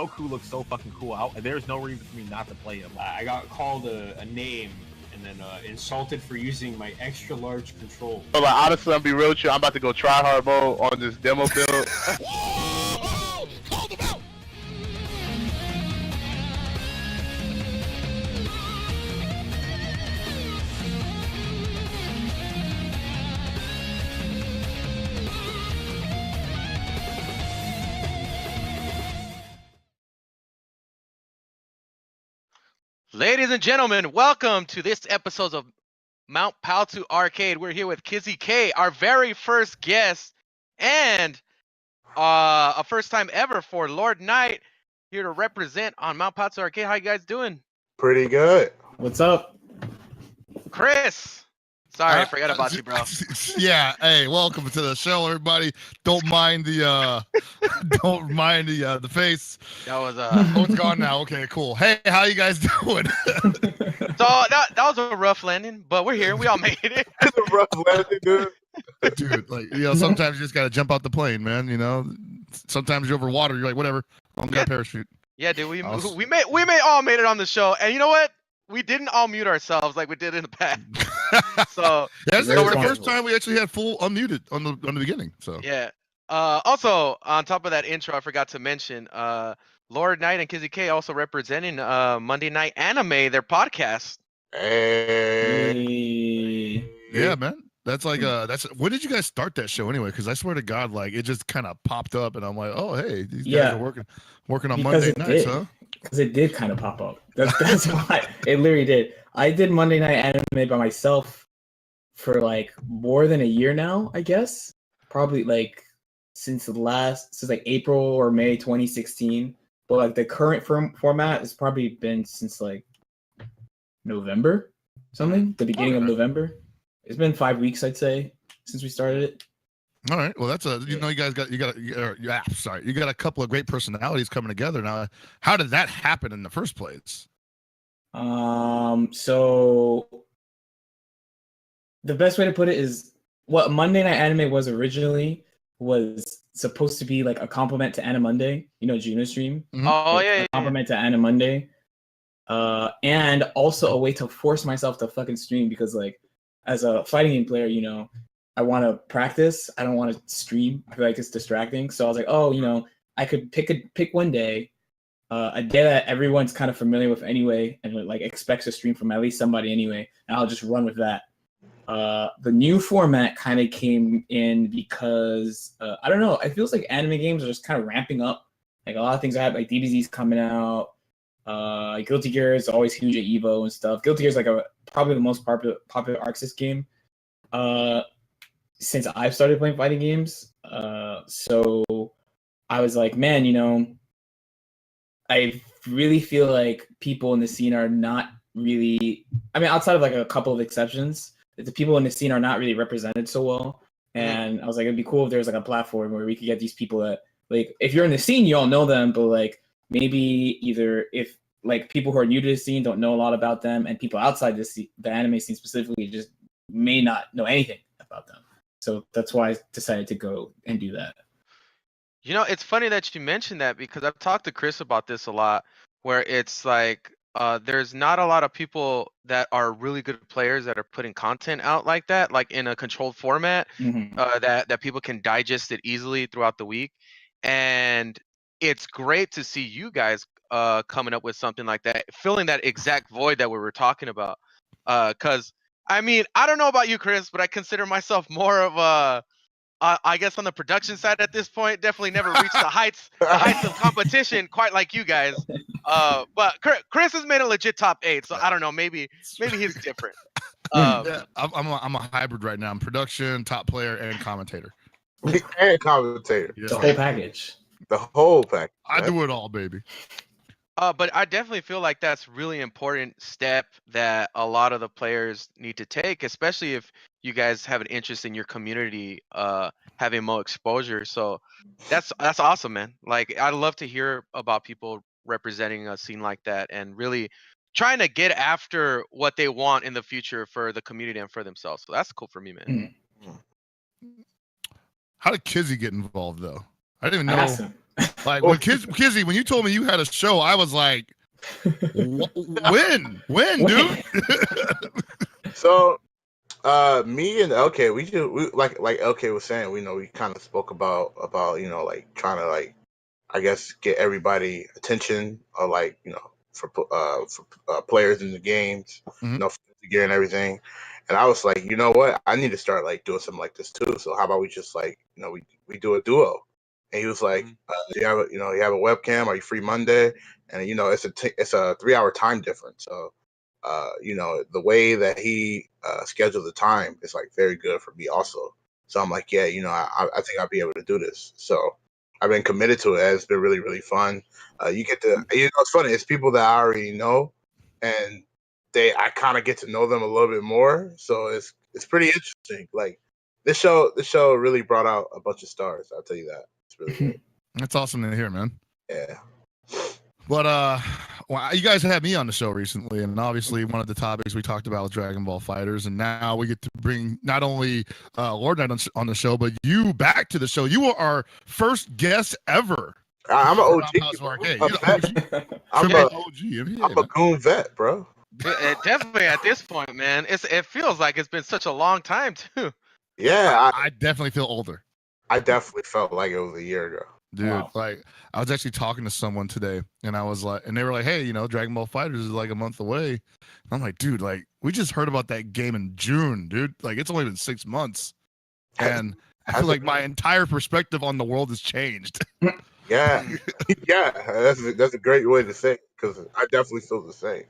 Goku looks so fucking cool. There's no reason for me not to play him. I got called a name and then insulted for using my extra large control. But like honestly, I'm be real with you. I'm about to go try hard mode on this demo build. Ladies and gentlemen, welcome to this episode of Paozu Arcade. We're here with Kizzy K, our very first guest, and a first time ever for Lord Knight, here to represent on Paozu Arcade. How you guys doing? Pretty good. What's up? Chris. Sorry, I forgot about you, bro. Yeah, hey, welcome to the show, everybody. Don't mind the the face. That was Oh, it's gone now. Okay, cool. Hey, how you guys doing? So that was a rough landing, but we're here. We all made it. It's a rough landing, dude. Dude, like, sometimes you just gotta jump out the plane, man. Sometimes you're over water, you're like, whatever. I'm gonna parachute. Yeah, dude, we all made it on the show, and you know what? We didn't all mute ourselves like we did in the past. So yeah, this is the first time we actually had full unmuted on the beginning. So yeah. Also, on top of that intro, I forgot to mention Lord Knight and Kizzy K also representing Monday Night Anime, their podcast. Hey. Yeah, man. That's like when did you guys start that show anyway? Because I swear to God, like it just kind of popped up, and I'm like, oh hey, these guys are working on Monday nights, huh? Because it did kind of pop up. That's why it literally did. I did Monday Night Anime by myself for like more than a year now, I guess. Probably like since like April or May 2016. But like the current format has probably been since like November, something. The beginning of November. It's been 5 weeks, I'd say, since we started it. All right. Well, that's you guys got a couple of great personalities coming together now. How did that happen in the first place? So the best way to put it is what Monday Night Anime was originally was supposed to be like a compliment to Animonday, Juno stream. Mm-hmm. Oh yeah, a compliment to Animonday. And also a way to force myself to fucking stream because like as a fighting game player, I want to practice. I don't want to stream. I feel like it's distracting. So I was like, I could pick one day, a day that everyone's kind of familiar with anyway, and like expects a stream from at least somebody anyway, and I'll just run with that. The new format kind of came in because I don't know. It feels like anime games are just kind of ramping up. Like a lot of things I have, like DBZ's coming out. Guilty Gear is always huge at Evo and stuff. Guilty Gear is like probably the most popular Arc Sys game since I've started playing fighting games. So I was like, man, I really feel like people in the scene are not really. I mean, outside of like a couple of exceptions, the people in the scene are not really represented so well. And I was like, it'd be cool if there was like a platform where we could get these people that, like, if you're in the scene, you all know them, but like maybe either if like people who are new to the scene don't know a lot about them, and people outside the anime scene specifically just may not know anything about them. So that's why I decided to go and do that. It's funny that you mentioned that because I've talked to Chris about this a lot, where it's like there's not a lot of people that are really good players that are putting content out like that, like in a controlled format, that people can digest it easily throughout the week. And it's great to see you guys coming up with something like that, filling that exact void that we were talking about. Because I mean, I don't know about you, Chris, but I consider myself more of I guess on the production side at this point. Definitely never reached the heights of competition quite like you guys. But Chris has made a legit top 8, so I don't know. Maybe he's different. Yeah, I'm a hybrid right now. I'm production, top player, and commentator. And commentator. Yeah. The whole package. The whole package. I do it all, baby. But I definitely feel like that's really important step that a lot of the players need to take, especially if you guys have an interest in your community having more exposure. So that's awesome, man. Like, I'd love to hear about people representing a scene like that and really trying to get after what they want in the future for the community and for themselves. So that's cool for me, man. How did Kizzy get involved, though? I didn't even know. Like when Kizzy, when you told me you had a show, I was like, when, dude? So, me and LK, we like LK was saying, we kind of spoke about like trying to like, I guess, get everybody attention, or like for players in the games, Mhm. for the gear and everything. And I was like, you know what, I need to start like doing something like this too. So how about we just like we do a duo? And he was like, do you have a webcam? Are you free Monday? And it's a 3 hour time difference. So the way that he scheduled the time is like very good for me also. So I'm like, yeah, I think I'll be able to do this. So I've been committed to it. It's been really, really fun. You get to, it's funny. It's people that I already know, and I kind of get to know them a little bit more. So it's pretty interesting. Like this show really brought out a bunch of stars. I'll tell you that. It's really good. That's awesome to hear, man. Yeah. But well, you guys had me on the show recently, and obviously one of the topics we talked about was Dragon Ball Fighters, and now we get to bring not only Lord Knight on the show, but you back to the show. You were our first guest ever. I'm an OG. Paozu Arcade. I'm an a OG. I'm a goon vet, bro. Definitely at this point, man. It feels like it's been such a long time too. Yeah, I definitely feel older. I definitely felt like it was a year ago. Dude, Wow. like I was actually talking to someone today, and I was like, and they were like, "Hey, Dragon Ball Fighters is like a month away." And I'm like, "Dude, like we just heard about that game in June, dude. Like it's only been 6 months, and I feel like my entire perspective on the world has changed." Yeah, yeah, that's a great way to say it, because I definitely feel the same.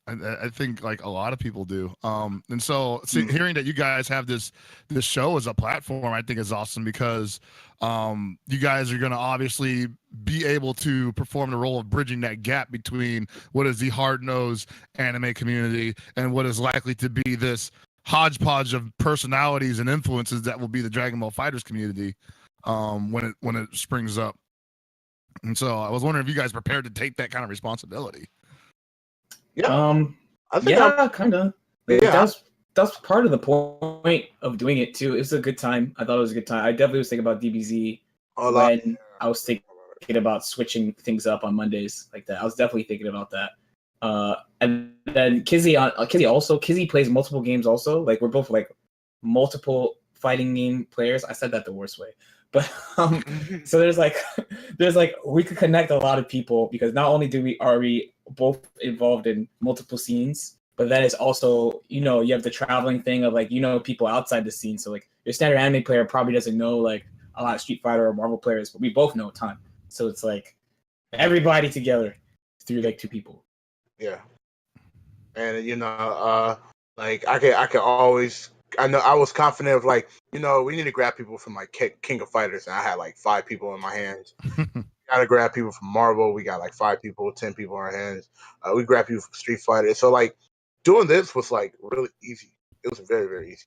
I think like a lot of people do. And so hearing that you guys have this show as a platform, I think is awesome, because you guys are going to obviously be able to perform the role of bridging that gap between what is the hard-nosed anime community and what is likely to be this hodgepodge of personalities and influences that will be the Dragon Ball Fighters community when it springs up. And so I was wondering if you guys prepared to take that kind of responsibility. Yeah, I think kind of. Yeah. That's part of the point of doing it too. It was a good time. I thought it was a good time. I definitely was thinking about DBZ when I was thinking about switching things up on Mondays like that. I was definitely thinking about that. And then Kizzy plays multiple games also. Like we're both like multiple fighting game players. I said that the worst way. But so there's like we could connect a lot of people, because not only are we both involved in multiple scenes, but then it's also, you have the traveling thing of like, people outside the scene. So like your standard anime player probably doesn't know like a lot of Street Fighter or Marvel players, but we both know a ton. So it's like everybody together through like two people. Yeah. And like I could always, I know I was confident of like, we need to grab people from like King of Fighters, and I had like 5 people in my hands. Gotta grab people from Marvel. We got like 5 people, 10 people in our hands. We grab people from Street Fighter. So like doing this was like really easy. It was very, very easy.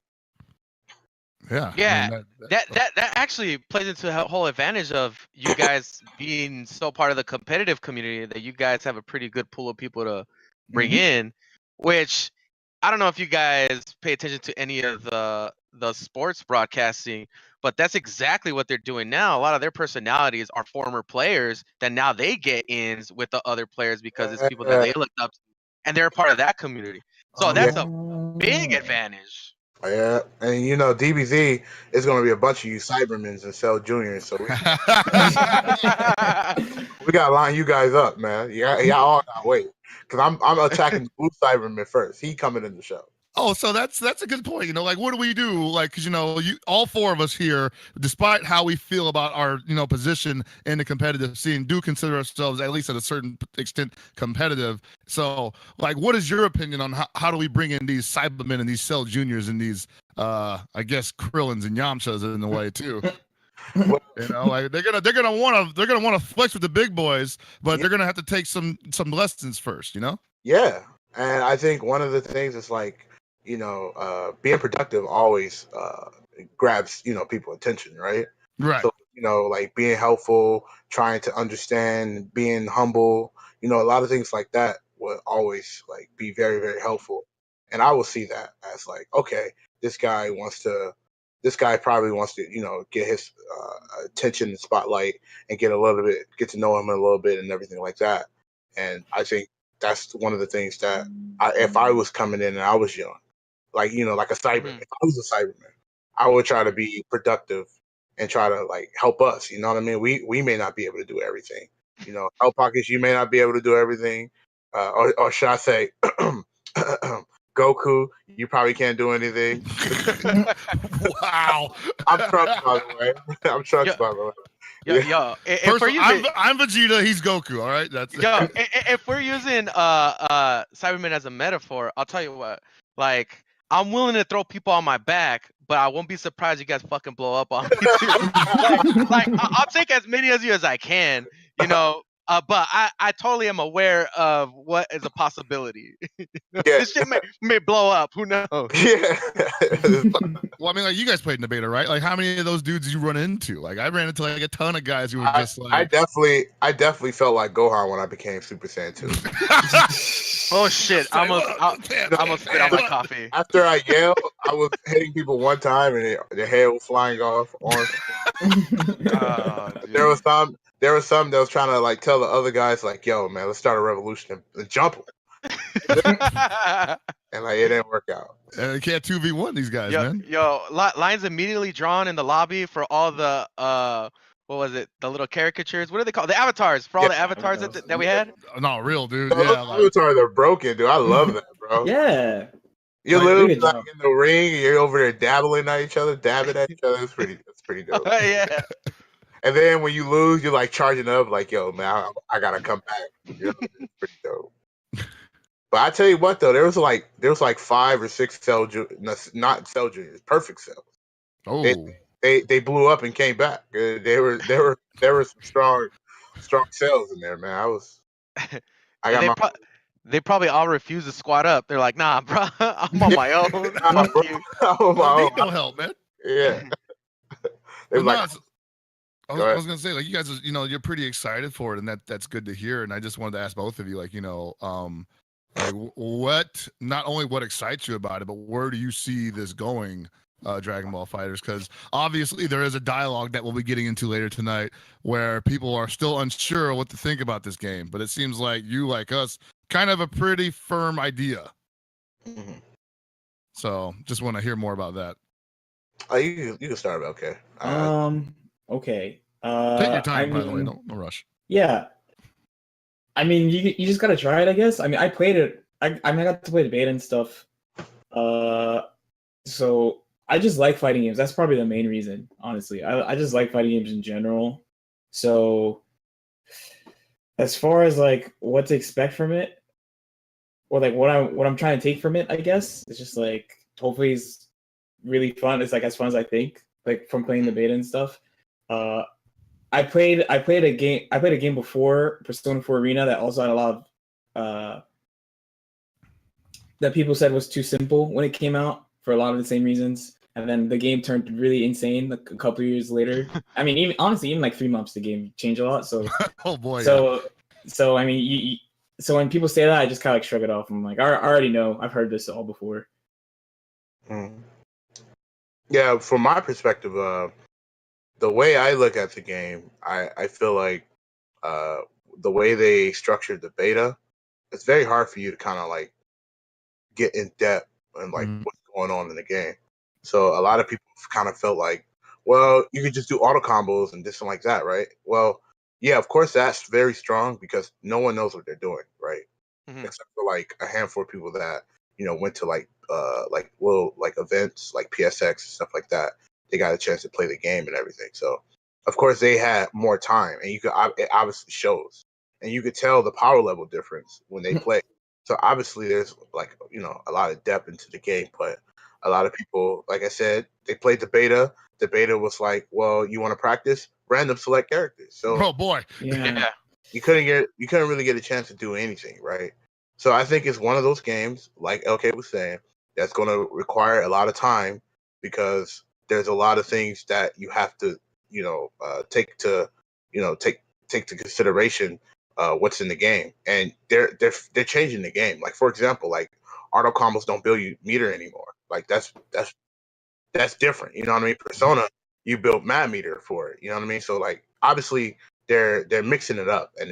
Yeah. Yeah, I mean, that actually plays into the whole advantage of you guys being so part of the competitive community, that you guys have a pretty good pool of people to bring in, which I don't know if you guys pay attention to any of the sports broadcasting, but that's exactly what they're doing now. A lot of their personalities are former players that now they get ins with the other players because it's people that they looked up to, and they're a part of that community. So that's a big advantage. Yeah, and DBZ is going to be a bunch of you Cybermans and Cell Juniors, so we got to line you guys up, man. Y'all all got to wait, because I'm attacking the blue Cyberman first. He coming in the show. Oh, so that's a good point. Like, what do we do? Like, because you all 4 of us here, despite how we feel about our position in the competitive scene, do consider ourselves, at least at a certain extent, competitive. So, like, what is your opinion on how do we bring in these Cybermen and these Cell Juniors and these I guess Krillins and Yamchas in a way too? Like they're gonna want to flex with the big boys, but they're gonna have to take some lessons first. Yeah, and I think one of the things is like, being productive always grabs people's attention, right? Right. So like being helpful, trying to understand, being humble, a lot of things like that will always like be very, very helpful. And I will see that as like, okay, this guy wants to this guy probably wants to, get his attention and spotlight and get to know him a little bit and everything like that. And I think that's one of the things that if I was coming in and I was young, like like a cyberman, if I was a cyberman, I would try to be productive and try to like help us. You know what I mean? We may not be able to do everything. Hell Pockets, you may not be able to do everything, or should I say, Goku, you probably can't do anything. Wow. I'm Trunks, by the way. I'm Trunks, by the way. Yo, if First, we're using, I'm Vegeta. He's Goku. All right, that's yo, if we're using Cyberman as a metaphor, I'll tell you what. Like, I'm willing to throw people on my back, but I won't be surprised you guys fucking blow up on me too. I'll take as many of you as I can, but I totally am aware of what is a possibility. This shit may blow up. Who knows? Yeah. Well, I mean, like you guys played in the beta, right? Like, how many of those dudes did you run into? Like, I ran into like a ton of guys who were just like. I definitely felt like Gohan when I became Super Saiyan 2. Oh shit! I almost spit out my coffee. After I yelled, I was hitting people one time and their hair was flying off. There was some that was trying to like tell the other guys like, "Yo, man, let's start a revolution and jump them." And like it didn't work out. They can't 2v1 these guys, man. Lines immediately drawn in the lobby for all the what was it? The little caricatures. What are they called? The avatars for all the avatars that we had. No, real dude. Those avatars are broken, dude. I love that, bro. Yeah. You're literally like in the ring, and you're over there dabbing at each other. It's pretty dope. Yeah. And then when you lose, you're like charging up, like, "Yo, man, I gotta come back." It's pretty dope. But I tell you what, though, there was like 5 or 6 not Cell Juniors, Perfect Cells. Oh, they blew up and came back. There were some strong cells in there, man. They probably all refuse to squat up. They're like, "Nah, bro, I'm on my own." Nah, bro, I'm on my own. No help, man. Yeah. I was gonna say, like, you guys, you're pretty excited for it, and that's good to hear. And I just wanted to ask both of you, like, like what, not only what excites you about it, but where do you see this going, Dragon Ball Fighters? Because obviously there is a dialogue that we'll be getting into later tonight where people are still unsure what to think about this game, but it seems like you, like us, kind of a pretty firm idea. Mm-hmm. So just want to hear more about that. You can start. Okay. Okay. Take your time, by the way. No rush. Yeah. I mean, you just gotta try it, I guess. I mean, I played it. I got to play the beta and stuff. So I just like fighting games. That's probably the main reason, honestly. I just like fighting games in general. So as far as like what to expect from it, or like what I'm trying to take from it, I guess it's just like hopefully it's really fun. It's like as fun as I think, like from playing the beta and stuff. I played a game before Persona 4 Arena that also had a lot of that people said was too simple when it came out for a lot of the same reasons, and then the game turned really insane like a couple of years later. I mean, even like 3 months, the game changed a lot. So oh boy. So I mean, so when people say that, I just kind of like shrug it off. I'm like, I already know. I've heard this all before. Yeah, from my perspective, the way I look at the game, I feel like the way they structured the beta, it's very hard for you to kind of like get in depth and like what's going on in the game. So a lot of people kind of felt like, well, you could just do auto combos and this and like that, right? Well, yeah, of course that's very strong because no one knows what they're doing, right? Except for like a handful of people that went to like little like events like PSX and stuff like that. They got a chance to play the game and everything. So, of course, they had more time, and it obviously shows, and you could tell the power level difference when they play. So obviously, there's like a lot of depth into the game, but a lot of people, like I said, they played the beta. The beta was like, well, you want to practice random select characters. So, oh boy, yeah, you couldn't really get a chance to do anything, right? So I think it's one of those games, like LK was saying, that's going to require a lot of time because there's a lot of things that you have to, take to consideration what's in the game, and they're changing the game. Like for example, like auto combos don't build you meter anymore. Like that's that's different. You know what I mean? Persona, you built map meter for it. You know what I mean? So like obviously they're mixing it up, and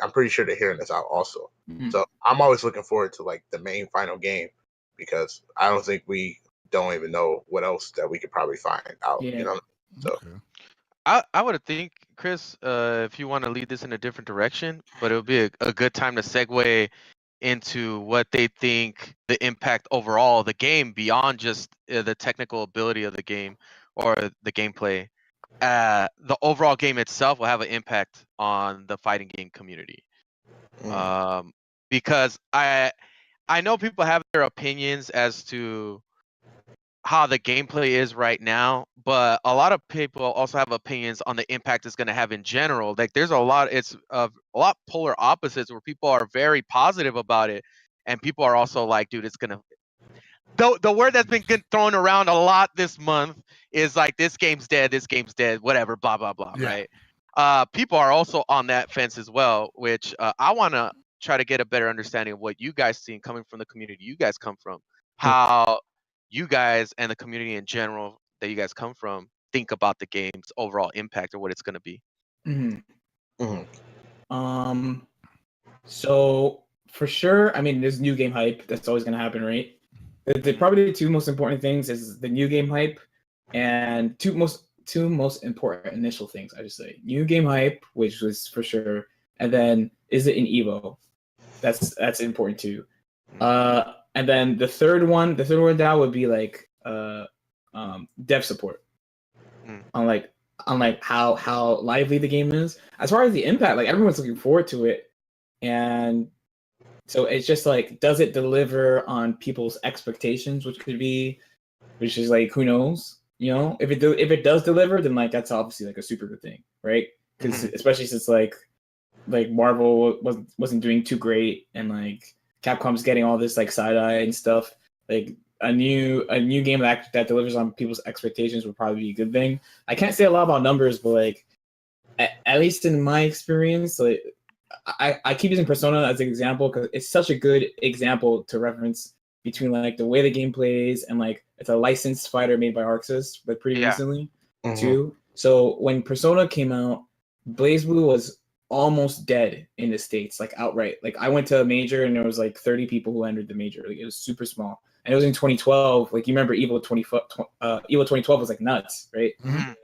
I'm pretty sure they're hearing this out also. Mhm. So I'm always looking forward to like the main final game, because I don't think we don't even know what else that we could probably find out. Yeah. You know? So Okay. I would think, Chris, if you want to lead this in a different direction, but it would be a good time to segue into what they think the impact overall of the game beyond just the technical ability of the game or the gameplay. The overall game itself will have an impact on the fighting game community. mm, Because I know people have their opinions as to how the gameplay is right now, but a lot of people also have opinions on the impact it's going to have in general. Like there's it's a lot polar opposites where people are very positive about it, and people are also like, dude, it's gonna. The word that's been thrown around a lot this month is like, this game's dead, whatever, blah blah blah, Yeah. right? People are also on that fence as well, which I want to try to get a better understanding of what you guys see coming from the community you guys come from, how you guys and the community in general that you guys come from think about the game's overall impact or what it's going to be. Mhm. mm, So for sure, I mean, there's new game hype. That's always gonna happen, right? Probably the two most important things is the new game hype, and two most important initial things, I just say. New game hype, which was for sure, and then is it in Evo? That's important too. And then the third one down would be like dev support. On like how lively the game is. As far as the impact, like everyone's looking forward to it, and so it's just like, does it deliver on people's expectations, which is like, who knows, you know? If it does deliver, then like that's obviously like a super good thing, right? Because especially since like Marvel wasn't doing too great, and like Capcom's getting all this like side eye and stuff. Like a new game that delivers on people's expectations would probably be a good thing. I can't say a lot about numbers, but like at least in my experience, like I keep using Persona as an example because it's such a good example to reference between like the way the game plays, and like it's a licensed fighter made by Arxis, but pretty recently too. So when Persona came out, BlazBlue was almost dead in the States, like outright. Like I went to a major and there was like 30 people who entered the major. Like it was super small. And it was in 2012. Like you remember Evo 2012 was like nuts, right?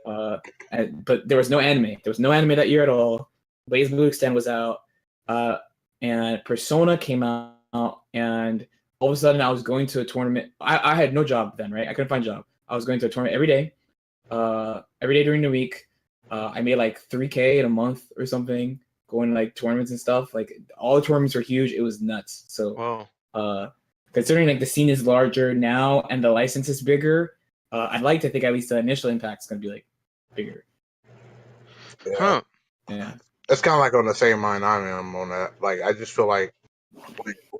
But there was no anime. There was no anime that year at all. BlazBlue Extend was out, and Persona came out, and all of a sudden I was going to a tournament. I had no job then, right? I couldn't find a job. I was going to a tournament every day during the week. I made like 3K in a month or something, going to like tournaments and stuff. Like all the tournaments were huge. It was nuts. So, considering like the scene is larger now and the license is bigger, I'd like to think at least the initial impact is going to be like bigger. Yeah. It's kind of like on the same line I am on that. Like I just feel like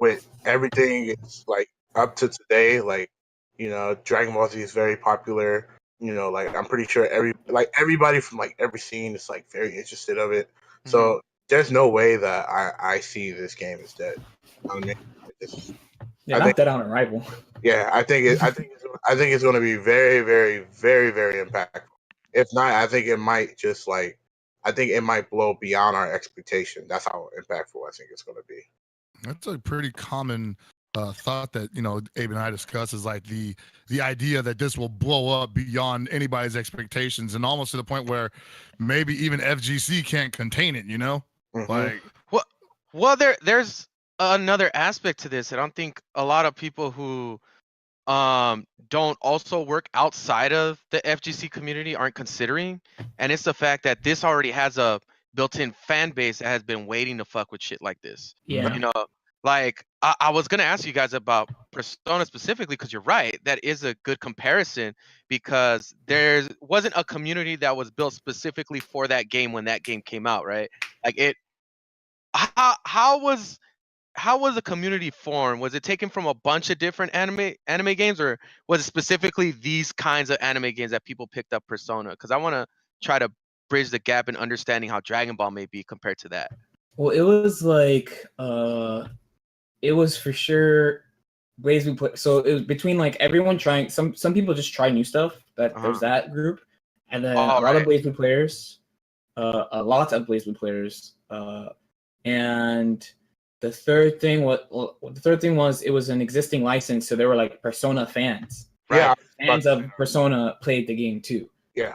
with everything it's like up to today, like, you know, Dragon Ball Z is very popular. You know, like I'm pretty sure everybody from like every scene is like very interested of it. So there's no way that I see this game as dead. You know what I mean? Not dead on arrival. Yeah, I think it's going to be very, very, very, very impactful. If not, I think it might just like, I think it might blow beyond our expectation. That's how impactful I think it's going to be. That's a pretty common thought that, you know, Abe and I discuss, is like the idea that this will blow up beyond anybody's expectations, and almost to the point where maybe even FGC can't contain it, you know? Like, well, there's another aspect to this. I don't think a lot of people who don't also work outside of the FGC community aren't considering, and it's the fact that this already has a built-in fan base that has been waiting to fuck with shit like this. Yeah. You know, like I was gonna ask you guys about Persona specifically, because you're right, that is a good comparison, because there wasn't a community that was built specifically for that game when that game came out, right? Like how was the community formed? Was it taken from a bunch of different anime games, or was it specifically these kinds of anime games that people picked up Persona? Because I want to try to bridge the gap in understanding how Dragon Ball may be compared to that. Well, it was like it was for sure ways we play. So it was between like everyone trying. Some people just try new stuff. There's that group, and then a lot of Blaze Blue players, a lot of Blaze Blue players, and the third thing was it was an existing license, so they were like Persona fans. Yeah, fans of Persona played the game too. Yeah.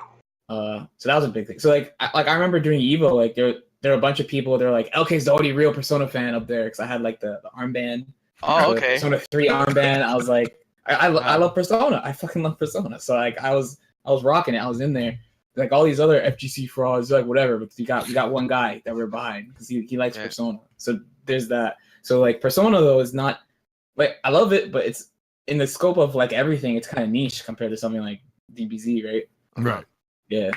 So that was a big thing. So like I remember during Evo, like there were a bunch of people. They're like, LK's the only real Persona fan up there, because I had like the armband. Oh, okay. Persona 3 armband. I was like, I love Persona. I fucking love Persona. So like I was rocking it. I was in there. Like all these other FGC frauds, like whatever. But we got one guy that we're behind because he likes Persona. So there's that. So like Persona though is not like, I love it, but it's in the scope of like everything. It's kind of niche compared to something like DBZ, right? Right. Yeah.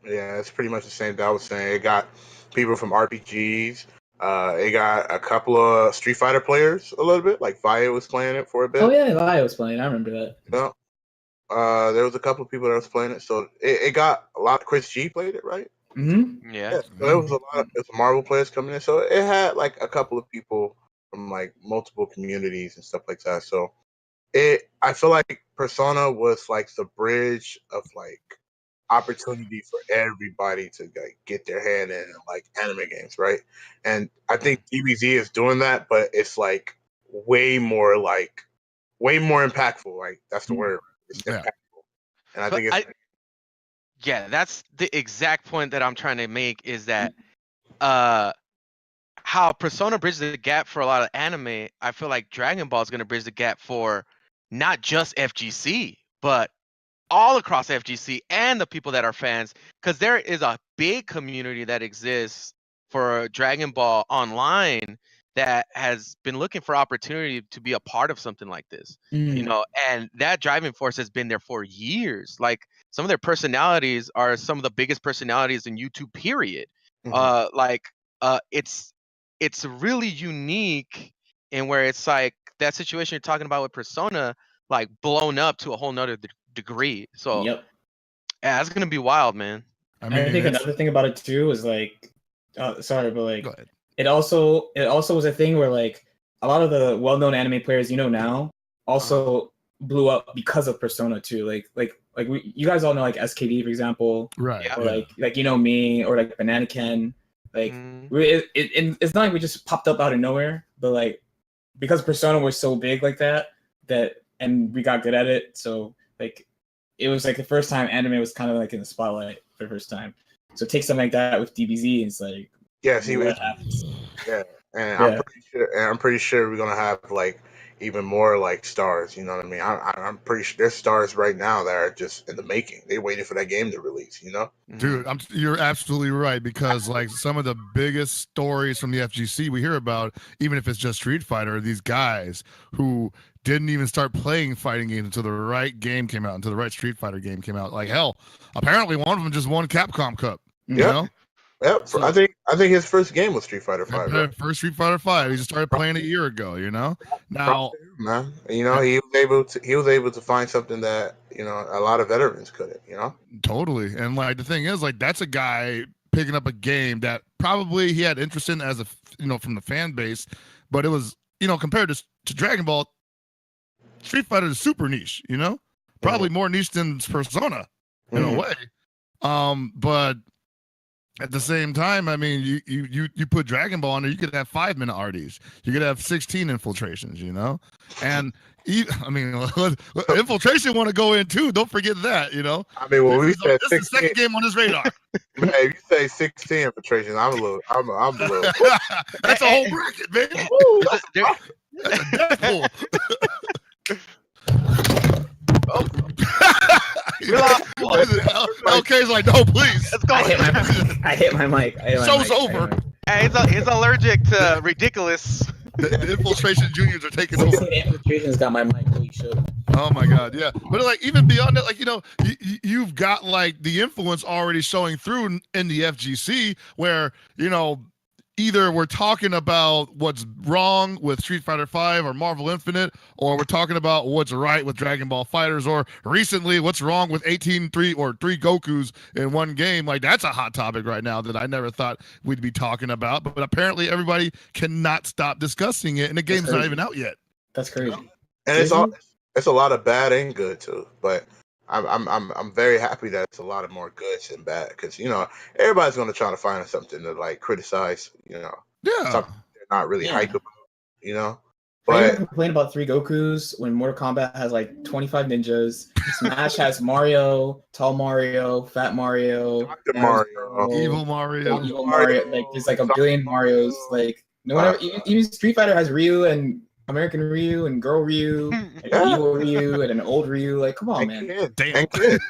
It's pretty much the same that I was saying. It got people from RPGs. It got a couple of Street Fighter players a little bit. Like Vaya was playing it for a bit. Oh yeah, Vaya was playing. I remember that. Yeah. There was a couple of people that was playing it. So it got a lot. Chris G played it, right? Mm-hmm. Yeah. So it was a lot. It was Marvel players coming in. So it had like a couple of people from like multiple communities and stuff like that. So I feel like Persona was like the bridge of like opportunity for everybody to like get their hand in like anime games, right? And I think DBZ is doing that, but it's like way more impactful. Like that's the word. It's impactful. And I think it's yeah, that's the exact point that I'm trying to make, is that how Persona bridges the gap for a lot of anime. I feel like Dragon Ball is going to bridge the gap for not just FGC, but all across FGC and the people that are fans, because there is a big community that exists for Dragon Ball Online that has been looking for opportunity to be a part of something like this, you know, and that driving force has been there for years. Like some of their personalities are some of the biggest personalities in YouTube, period. It's really unique, in where it's like that situation you're talking about with Persona, like blown up to a whole nother degree. So yeah, it's gonna be wild, man. I think another thing about it too is like, sorry, but like it also was a thing where like a lot of the well-known anime players now also blew up because of Persona too. Like you guys all know like SKD, for example, right? Or like me, or like Banana Ken. Like it's not like we just popped up out of nowhere, but like because Persona was so big like that and we got good at it, so like it was like the first time anime was kind of like in the spotlight for the first time. So take something like that with DBZ, and it's like what happens. Yeah, and I'm pretty sure we're gonna have like even more like stars. You know what I mean? I'm pretty sure there's stars right now that are just in the making. They waited for that game to release. Dude, you're absolutely right, because like some of the biggest stories from the FGC we hear about, even if it's just Street Fighter, are these guys who didn't even start playing fighting games until the right game came out, until the right Street Fighter game came out. Like hell, apparently one of them just won Capcom Cup. You know? Yep. So, I think his first game was Street Fighter 5. Right? First Street Fighter 5. He just started playing a year ago. Now, man, he was able to find something that a lot of veterans couldn't. Totally. And like the thing is, like that's a guy picking up a game that probably he had interest in as a from the fan base, but it was compared to Dragon Ball, Street Fighter is super niche. Probably more niche than Persona in a way. But at the same time, I mean, you put Dragon Ball on there, you could have 5-minute RDs. You could have 16 infiltrations, And, I mean, infiltration want to go in too. Don't forget that, I mean, when we said this is the second game on his radar. Man, if you say 16 infiltrations, I'm a little. That's a whole bracket, man. Deadpool. LK's like, no, please. Let's go. I hit my mic. Show's over. Hey, he's allergic to ridiculous. The infiltration juniors are taking over. Infiltration's got my mic. Holy shit. Oh my god, yeah. But like even beyond that, like you've got like the influence already showing through in the FGC, where either we're talking about what's wrong with Street Fighter V or Marvel Infinite, or we're talking about what's right with Dragon Ball FighterZ, or recently what's wrong with 3 Gokus in one game. Like that's a hot topic right now that I never thought we'd be talking about, but apparently everybody cannot stop discussing it, and the game's not even out yet. That's crazy. And it's a lot of bad and good too. But I'm very happy that it's a lot of more goods than bad because everybody's gonna try to find something to like criticize. Yeah. Something they're not really Yeah. hype about. Are you But gonna complain about 3 Gokus when Mortal Kombat has like 25 ninjas? Smash has Mario, Tall Mario, Fat Mario, Dr. Mario, Evil Mario. Evil Mario. Like there's like a billion Marios. Like no one ever. Even Street Fighter has Ryu and American Ryu and Girl Ryu, and Yeah. Evil Ryu and an old Ryu. Like come on, man. Damn. And kids,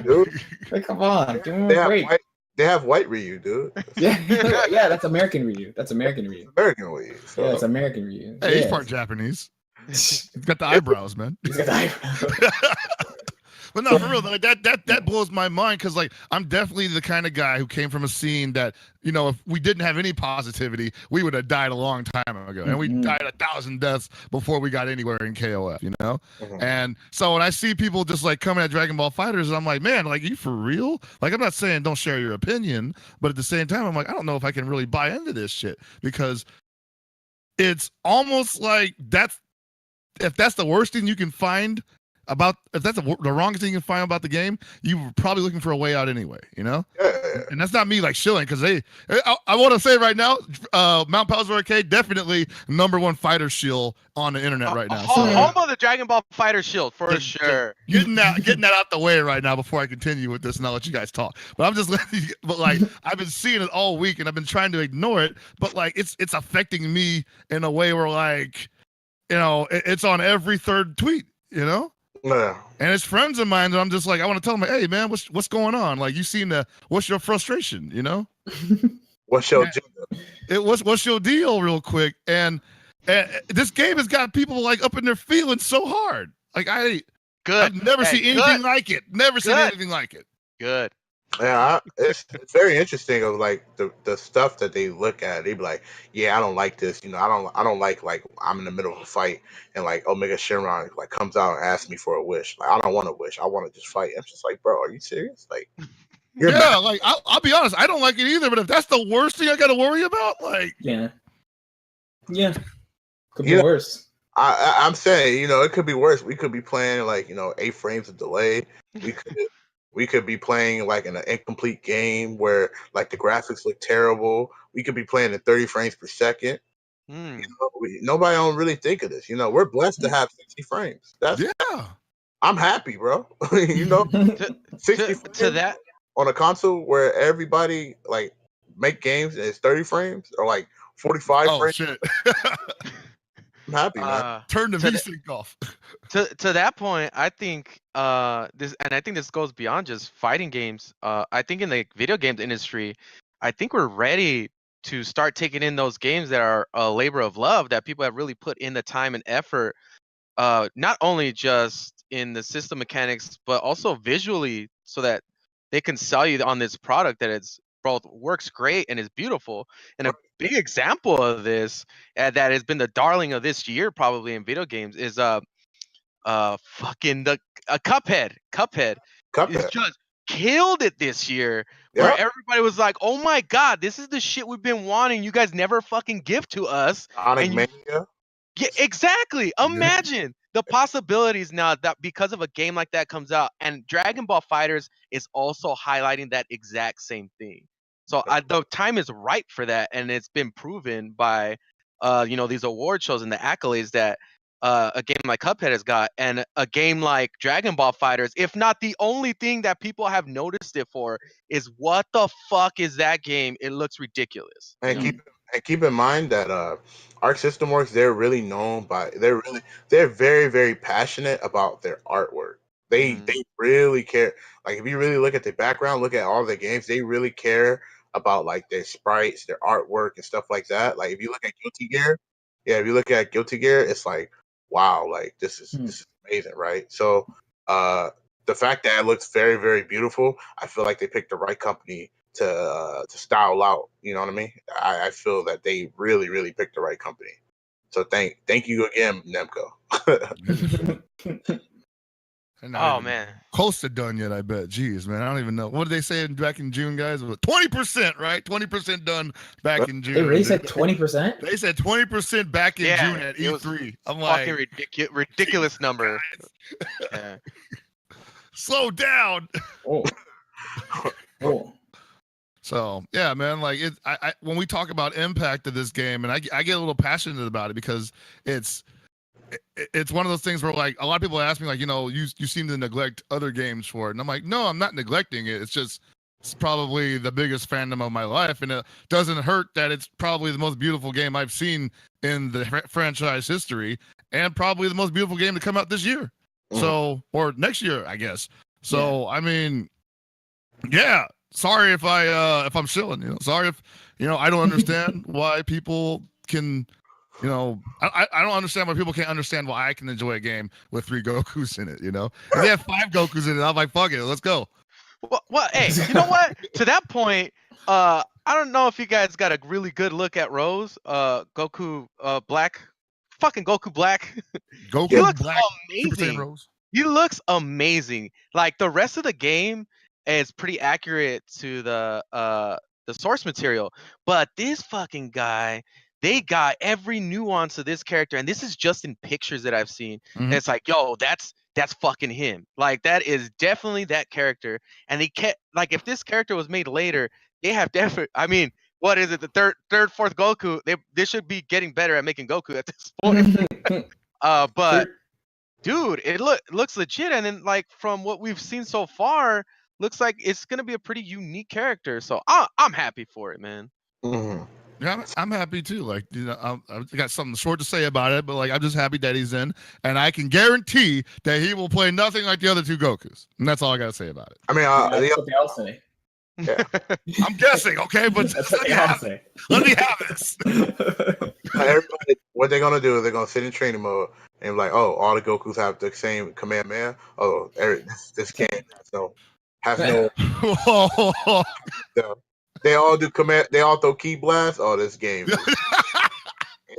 dude. Like come on, give me They a have break. they have white Ryu, dude. Yeah, yeah, that's American Ryu. That's American Ryu. American Ryu. So. Yeah, it's American Ryu. Hey, he's Yeah. part Japanese. He's got the eyebrows, man. He's got the eyebrow. But no, for real, like that blows my mind because like I'm definitely the kind of guy who came from a scene that if we didn't have any positivity, we would have died a long time ago, and we died 1,000 deaths before we got anywhere in KOF, Mhm. And so when I see people just like coming at Dragon Ball Fighters, I'm like, man, like you for real? Like I'm not saying don't share your opinion, but at the same time, I'm like, I don't know if I can really buy into this shit because it's almost like if that's the worst thing you can find if that's the wrongest thing you can find about the game, you were probably looking for a way out anyway, Yeah. And that's not me like shilling because I want to say right now, Mount Paozu Arcade definitely #1 fighter shield on the internet right now. So, Home of the Dragon Ball Fighter Shield for sure. getting that out the way right now before I continue with this, and I'll let you guys talk. But I'm just letting you, but like I've been seeing it all week, and I've been trying to ignore it, but like it's affecting me in a way where like it's on every third tweet, Yeah. And it's friends of mine that I'm just like, I want to tell them, hey man, what's going on? Like what's your frustration, What's your what's your deal real quick? And this game has got people like up in their feelings so hard. Like I've never seen anything like it. Never seen anything like it. Good. Yeah, it's very interesting of like the stuff that they look at. They be like, yeah, I don't like this. I don't like I'm in the middle of a fight and like Omega Shenron like comes out and asks me for a wish. Like I don't want a wish. I want to just fight. I'm just like, bro, are you serious? Like, like I'll be honest, I don't like it either. But if that's the worst thing I got to worry about, like, yeah, could be worse. I'm saying, it could be worse. We could be playing like 8 frames of delay. We could be playing like in an incomplete game where like the graphics look terrible. We could be playing at 30 frames per second. Nobody don't really think of this. We're blessed to have 60 frames. I'm happy, bro. 60 frames to that on a console where everybody like make games and it's 30 frames or like 45 frames. Shit. I'm happy, man. Turn the V-Sync off. To that point, I think this goes beyond just fighting games. I think in the video games industry, I think we're ready to start taking in those games that are a labor of love that people have really put in the time and effort, not only just in the system mechanics, but also visually, so that they can sell you on this product that it's both works great and is beautiful. And a big example of this that has been the darling of this year probably in video games is fucking the Cuphead. Cuphead is just killed it this year, where everybody was like, oh my god, this is the shit we've been wanting, you guys never fucking give to us. Mania. Yeah, exactly. Imagine the possibilities now that because of a game like that comes out, and Dragon Ball Fighters is also highlighting that exact same thing. So the time is ripe for that, and it's been proven by these award shows and the accolades that a game like Cuphead has got, and a game like Dragon Ball Fighters, if not the only thing that people have noticed it for, is what the fuck is that game? It looks ridiculous. And keep in mind that Arc System Works, they're really known by they're very, very passionate about their artwork. They really care. Like if you really look at the background, look at all the games, they really care about like their sprites, their artwork and stuff like that. Like if you look at Guilty Gear, it's like, wow, like this is amazing, right? So the fact that it looks very, very beautiful, I feel like they picked the right company to style out. You know what I mean? I feel that they really, really picked the right company. So thank you again, Nemco. They're not Oh even man. close to done yet, I bet. Jeez, man, I don't even know. What did they say back in June, guys? 20%, right? 20% done back in June. They really said 20%? They said 20% back in June at it was E3. I'm fucking like, ridiculous number. Yeah. slow down. Oh. Oh. So yeah, man, like I when we talk about impact of this game, and I get a little passionate about it because it's one of those things where like a lot of people ask me like, you seem to neglect other games for it, and I'm like, no, I'm not neglecting it. It's probably the biggest fandom of my life, and it doesn't hurt that it's probably the most beautiful game I've seen in the franchise history, and probably the most beautiful game to come out this year. So or next year, I guess. So I mean, yeah. Sorry if I'm shilling, Sorry if I don't understand why people can, I don't understand why people can't understand why I can enjoy a game with 3 Gokus in it, If they have 5 Gokus in it, I'm like, fuck it, let's go. Well, hey, you know what? To that point, I don't know if you guys got a really good look at Rose, Goku Black, fucking Goku Black. Goku He looks Black, Super Saiyan amazing. Rose. He looks amazing. Like the rest of the game is pretty accurate to the source material, but this fucking guy, they got every nuance of this character, and this is just in pictures that I've seen. And it's like, yo, that's fucking him. Like that is definitely that character. And they can't, like, if this character was made later, they have definitely. I mean, what is it? The third, fourth Goku? They should be getting better at making Goku at this point. But dude, it looks legit, and then like from what we've seen so far, looks like it's gonna be a pretty unique character. So I'm happy for it, man. Yeah, I'm happy too. Like, I've got something short to say about it, but like, I'm just happy that he's in, and I can guarantee that he will play nothing like the other 2 Gokus, and that's all I gotta say about it. I mean, That's what they all say. yeah. I'm guessing, okay, but That's what they all say. let me have this. Everybody, what they're gonna do is they're gonna sit in training mode and be like, oh, all the Gokus have the same Kamehameha. Oh, this game has no. They all do command. They all throw key blasts. Oh, this game.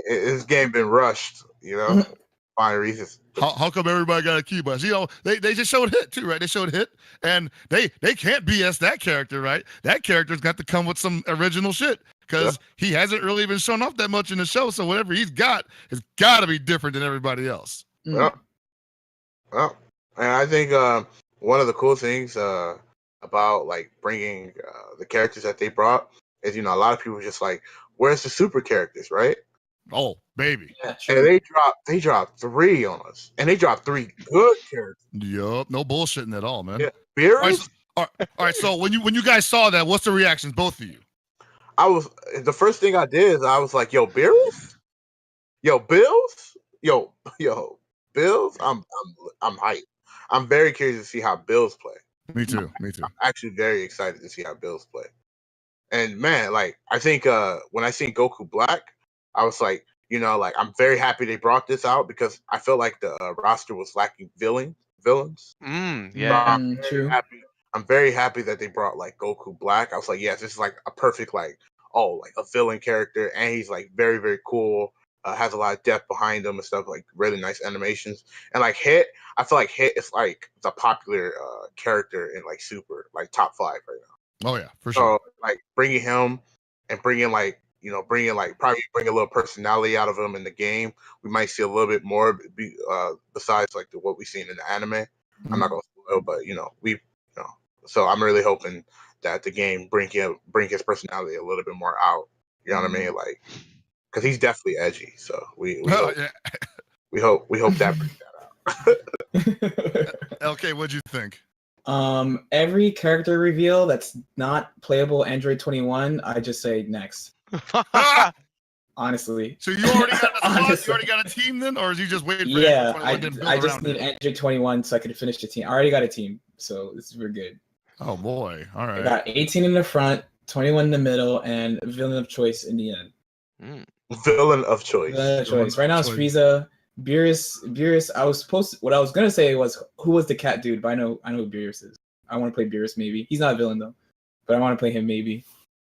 This game been rushed. Fine reasons. How come everybody got a key blast? They just showed Hit too, right? They showed Hit, and they can't BS that character, right? That character's got to come with some original shit because he hasn't really been shown off that much in the show. So whatever he's got has got to be different than everybody else. Well, and I think one of the cool things about like bringing the characters that they brought is a lot of people are just like, where's the super characters, right? Oh, baby. Yeah, And they dropped 3 on us, and they dropped 3 good characters. Yup, no bullshitting at all, man. Yeah, Beerus. All right. So when you guys saw that, what's the reactions, both of you? The first thing I did is I was like, yo, Beerus, yo, Bills, yo, Bills. I'm hyped. I'm very curious to see how Bills play. Me too. I'm actually very excited to see how Bills play. And man, like I think when I seen Goku Black, I was like, like I'm very happy they brought this out because I felt like the roster was lacking villains. Yeah. True. I'm very happy that they brought like Goku Black. I was like, yes, this is like a perfect like a villain character, and he's like very, very cool. Has a lot of depth behind him and stuff, like really nice animations. And like Hit, I feel like Hit is like the popular character in like Super, like top 5 right now. Oh yeah, for sure. So like bringing him and bringing probably bring a little personality out of him in the game. We might see a little bit more besides like what we've seen in the anime. I'm not gonna spoil, but so I'm really hoping that the game bring his personality a little bit more out. You know what I mean? Like, because he's definitely edgy. So we hope that brings that out. LK, what'd you think? Every character reveal that's not playable Android 21, I just say next. Honestly. So you already got a spot? You already got a team then, or is you just waiting for Android 21 I just need Android 21 so I could finish the team. I already got a team, so this is good. Oh boy! All right. I got 18 in the front, 21 in the middle, and villain of choice in the end. Villain of choice. Right now it's Frieza. Beerus. What I was gonna say was who was the cat dude, but I know who Beerus is. I want to play Beerus maybe. He's not a villain though, but I want to play him maybe.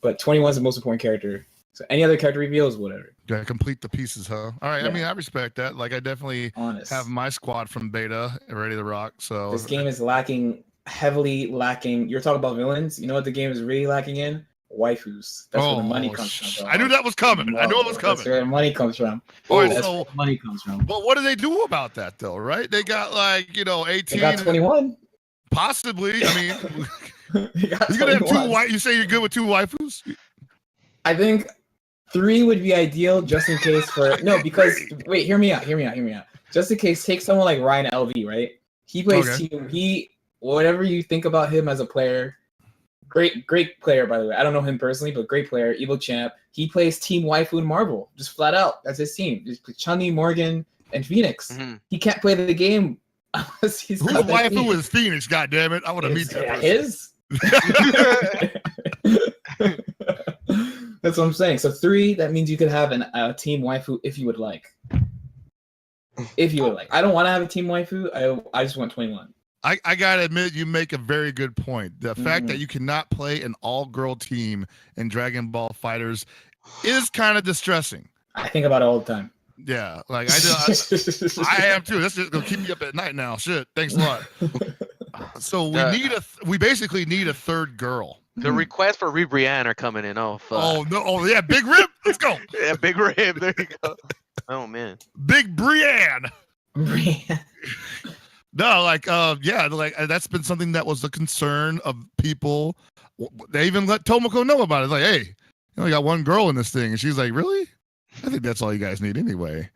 But 21 is the most important character. So any other character reveals, whatever. Yeah, complete the pieces, huh? All right. Yeah. I mean, I respect that. Like, I definitely Honest. have my squad from beta ready to rock. So This game is heavily lacking. You're talking about villains. You know what the game is really lacking in? Waifus. That's where the money comes from. I knew that was coming. I knew it was coming. That's where the money comes from. All right, That's so where the money comes from. but what do they do about that though? Right? They got like 18. They got 21. Possibly. I mean, They got you're gonna have 21. You say you're good with 2 waifus? I think 3 would be ideal just in case for because wait, hear me out. Just in case, take someone like Ryan LV, right? He plays team. Whatever you think about him as a player, great player by the way. I don't know him personally, but great player, evil champ. He plays team waifu in Marvel, just flat out. That's his team. Just Chun-Li, Morgan, and Phoenix. Mm-hmm. He can't play the game unless he's Who's got that waifu team. is Phoenix? God damn it! I want to meet that. His. That's what I'm saying. So 3, that means you could have a team waifu if you would like. If you would like. I don't want to have a team waifu. I just want 21. I gotta admit, you make a very good point. The fact that you cannot play an all-girl team in Dragon Ball Fighters is kind of distressing. I think about it all the time. Yeah, like I am too. That's just gonna keep me up at night now. Shit, thanks a lot. So we basically need a third girl. The requests for Brienne are coming in. Oh fuck. Oh no! Oh yeah, Big Rip. Let's go. Yeah, Big Rib. There you go. Oh man. Big Brienne. No, that's been something that was a concern of people. They even let Tomoko know about it. Like, hey, you only got 1 girl in this thing, and she's like, really? I think that's all you guys need anyway.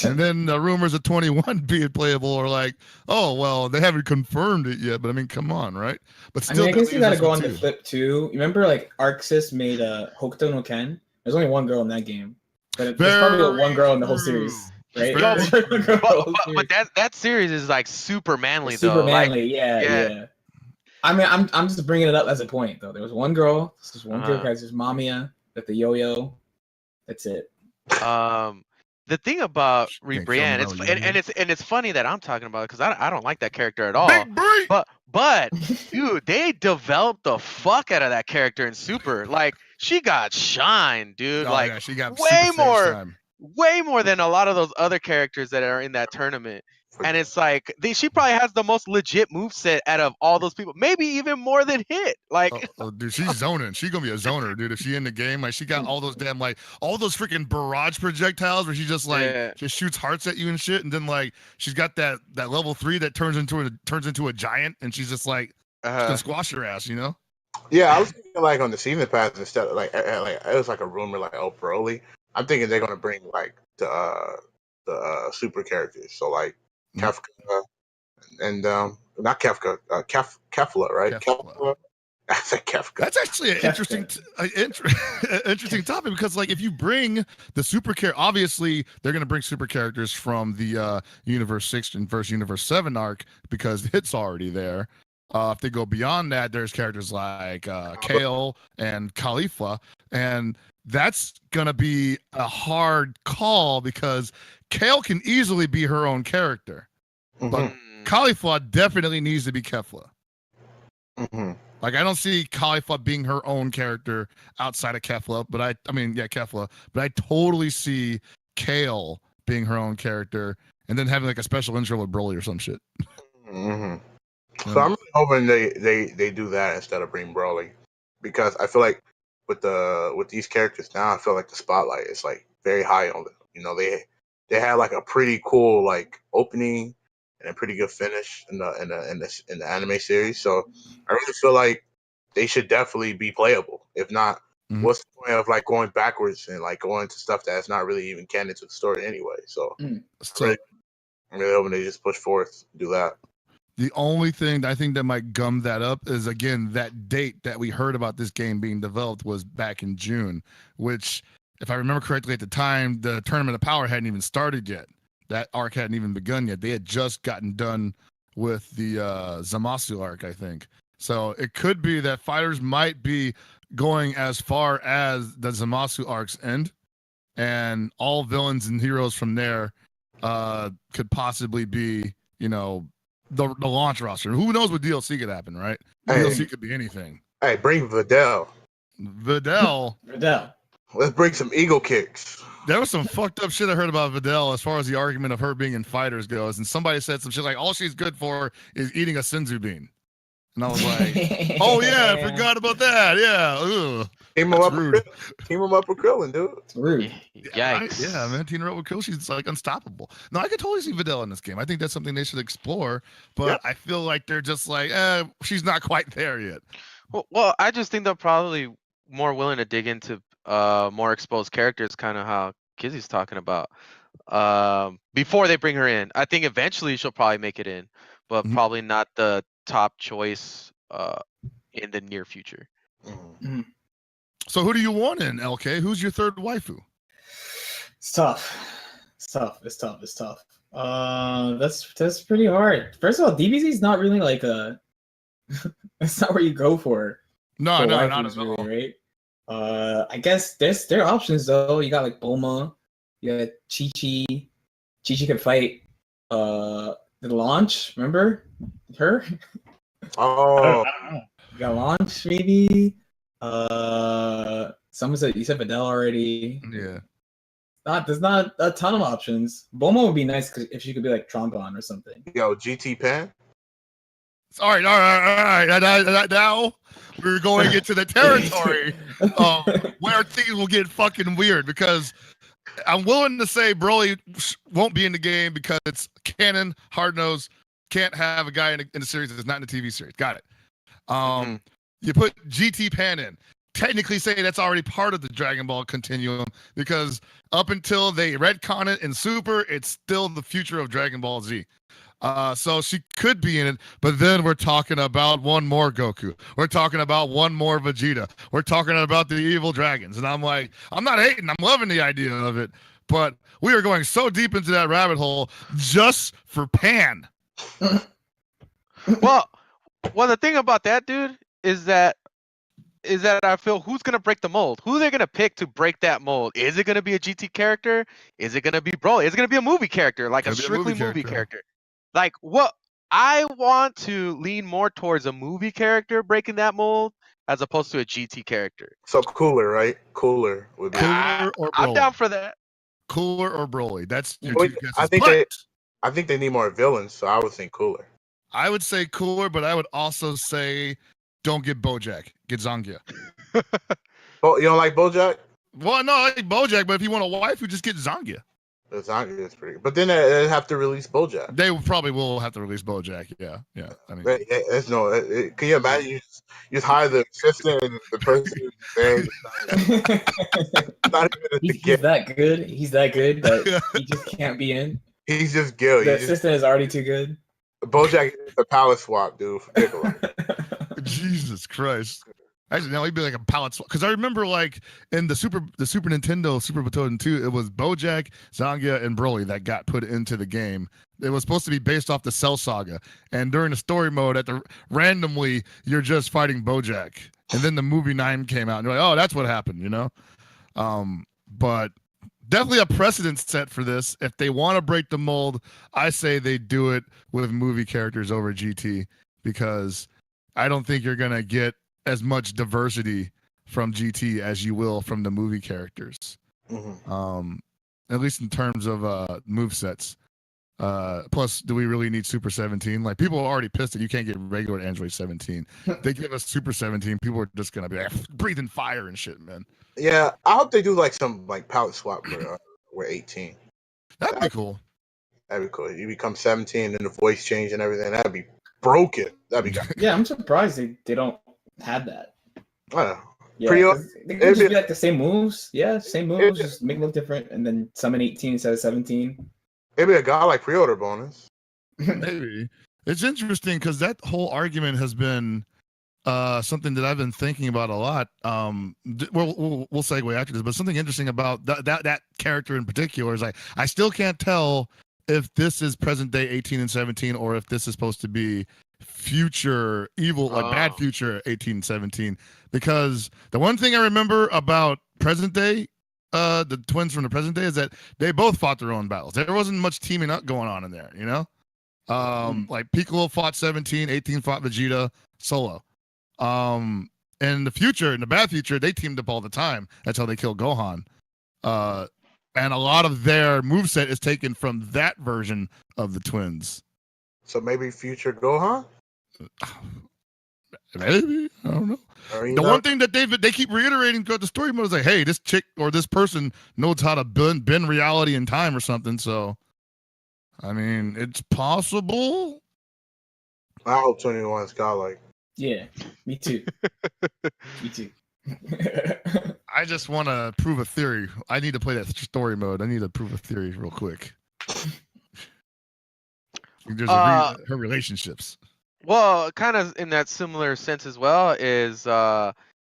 And then the rumors of 21 being playable are like, oh well, they haven't confirmed it yet. But I mean, come on, right? But still, I guess you gotta go on the flip too. Remember, like Arxis made Hokuto no Ken. There's only 1 girl in that game, but there's probably 1 girl in the whole series. Right? But that series is like super manly though. Super manly, yeah. I mean, I'm just bringing it up as a point though. There was 1 girl. This is 1 girl. Guys, there's Mamiya with the yo-yo. That's it. The thing about Brienne, it's funny that I'm talking about it because I don't like that character at all. But dude, they developed the fuck out of that character in Super. Like she got shine, dude. Oh, like yeah, she got way more than a lot of those other characters that are in that tournament. And it's like she probably has the most legit moveset out of all those people, maybe even more than Hit. Like, dude, she's zoning. She's gonna be a zoner, dude. If she in the game, like she got all those damn all those freaking barrage projectiles where she just just shoots hearts at you and shit, and then like she's got that level 3 that turns into a giant, and she's just like she's gonna squash your ass, you know? Yeah, I was thinking like on the season pass instead of like it was like a rumor like Broly. I'm thinking they're gonna bring like the super characters, so like Kefka and not Kefka, Kefla, right? Kefla. I said Kefka. That's actually an interesting topic because like if you bring the super character, obviously they're gonna bring super characters from the Universe 6 and Universe 7 arc because Hit's already there. If they go beyond that, there's characters like Kale and Khalifa, and that's gonna be a hard call because Kale can easily be her own character, but Khalifa definitely needs to be Kefla. Like I don't see Khalifa being her own character outside of Kefla, but Kefla, but I totally see Kale being her own character and then having like a special intro with Broly or some shit. So I'm really hoping they do that instead of bring Broly, because I feel like with these characters now, I feel like the spotlight is like very high on them. You know, they had like a pretty cool like opening and a pretty good finish in the anime series. So I really feel like they should definitely be playable. If not, what's the point of like going backwards and like going to stuff that's not really even canon to the story anyway? So I'm really hoping they just push forth, do that. The only thing I think that might gum that up is, again, that date that we heard about this game being developed was back in June, which, if I remember correctly at the time, the Tournament of Power hadn't even started yet. That arc hadn't even begun yet. They had just gotten done with the Zamasu arc, I think. So it could be that fighters might be going as far as the Zamasu arcs end, and all villains and heroes from there could possibly be, the launch roster. Who knows what DLC could happen, right? DLC could be anything. Hey, bring Videl. Videl. Let's bring some ego kicks. There was some fucked up shit I heard about Videl as far as the argument of her being in fighters goes, and somebody said some shit like all she's good for is eating a senzu bean, and I was like, oh yeah, I forgot about that. Yeah, ugh. Team him up with Krillin, dude. It's rude. Yikes. Yeah, man, teaming up with Krill, she's like unstoppable. No, I could totally see Videl in this game. I think that's something they should explore, but I feel like they're just like, she's not quite there yet. Well, I just think they're probably more willing to dig into more exposed characters, kind of how Kizzy's talking about, before they bring her in. I think eventually she'll probably make it in, but probably not the top choice in the near future. Mm. So who do you want in, LK? Who's your third waifu? It's tough. That's pretty hard. First of all, DBZ is not really like a. That's not where you go for. No, not at really, all. right? I guess there are options though. You got like Bulma, you got Chi-Chi. Chi-Chi can fight the launch. Remember her? Oh, I don't know. You got launch maybe. Someone said you said Videl already. Yeah. There's not a ton of options. Bulma would be nice if she could be like Trombon or something. yo, GT Pan. All right. Now we're going into the territory where things will get fucking weird, because I'm willing to say Broly won't be in the game because it's canon, hard nose. Can't have a guy in a series that's not in the TV series. Got it. You put GT Pan in. Technically say that's already part of the Dragon Ball continuum, because up until they retcon it in Super, it's still the future of Dragon Ball Z. So she could be in it, but then we're talking about one more Goku. We're talking about one more Vegeta. We're talking about the evil dragons. And I'm like, I'm not hating. I'm loving the idea of it. But we are going so deep into that rabbit hole just for Pan. Well, the thing about that, dude, is that I feel who's gonna break the mold? Who they're gonna pick to break that mold? Is it gonna be a GT character? Is it gonna be Broly? Is it gonna be a movie character, like a strictly movie character? Like, what I want to lean more towards a movie character breaking that mold as opposed to a GT character. So Cooler, right? Cooler would be. Cooler or Broly? I'm down for that. Cooler or Broly? That's your Well, two guesses. I think they need more villains, so I would think Cooler. I would say Cooler, but I would also say don't get Bojack. Get Zangia. Oh, you don't like BoJack? Well, no, I like Bojack, but if you want a wife, you just get Zangia. Zangia is pretty good. But then they have to release BoJack. They probably will have to release Bojack. Yeah. I mean, there's no. Can you imagine? You just hire the assistant and the person there. He's that good. He's that good that he just can't be in. He's just Gil. The assistant is already too good. BoJack is the palette swap, dude. For Piccolo. Jesus Christ. Actually, no, he'd be like a palette swap. Because I remember, like, in the Super Nintendo, Super Butoden 2, it was Bojack, Zangia, and Broly that got put into the game. It was supposed to be based off the Cell Saga. And during the story mode, randomly, you're just fighting Bojack. And then the movie 9 came out, and you're like, oh, that's what happened, you know? But definitely a precedent set for this. If they want to break the mold, I say they do it with movie characters over GT, because I don't think you're going to get as much diversity from GT as you will from the movie characters. At least in terms of movesets. Plus, do we really need Super 17? Like, people are already pissed that you can't get regular Android 17. They give us Super 17, people are just going to be like, breathing fire and shit, man. Yeah, I hope they do like some like palette swap where 18. That'd be cool. That'd be cool. You become 17 and the voice change and everything. That'd be broken. That'd be good. Yeah, I'm surprised they don't have that. Yeah, they could just be like the same moves. Yeah, same moves, just make it look different, and then summon 18 instead of 17. Maybe a guy like pre-order bonus. Maybe. It's interesting because that whole argument has been something that I've been thinking about a lot. We'll segue after this, but something interesting about that character in particular is I still can't tell if this is present day 18 and 17 or if this is supposed to be future evil, like bad future 18 and 17. Because the one thing I remember about present day, the twins from the present day, is that they both fought their own battles. There wasn't much teaming up going on in there, you know? Like Piccolo fought 17, 18 fought Vegeta solo. in the future, in the bad future, they teamed up all the time. That's how they killed Gohan. And a lot of their moveset is taken from that version of the twins. So maybe future Gohan? Maybe, I don't know. The one thing that they keep reiterating throughout the story mode is like, hey, this chick or this person knows how to bend reality and time or something. So, I mean, it's possible. I hope 21's godlike. Yeah, me too. Me too. I just want to prove a theory. I need to play that story mode. I need to prove a theory real quick. There's her relationships. Well, kind of in that similar sense as well is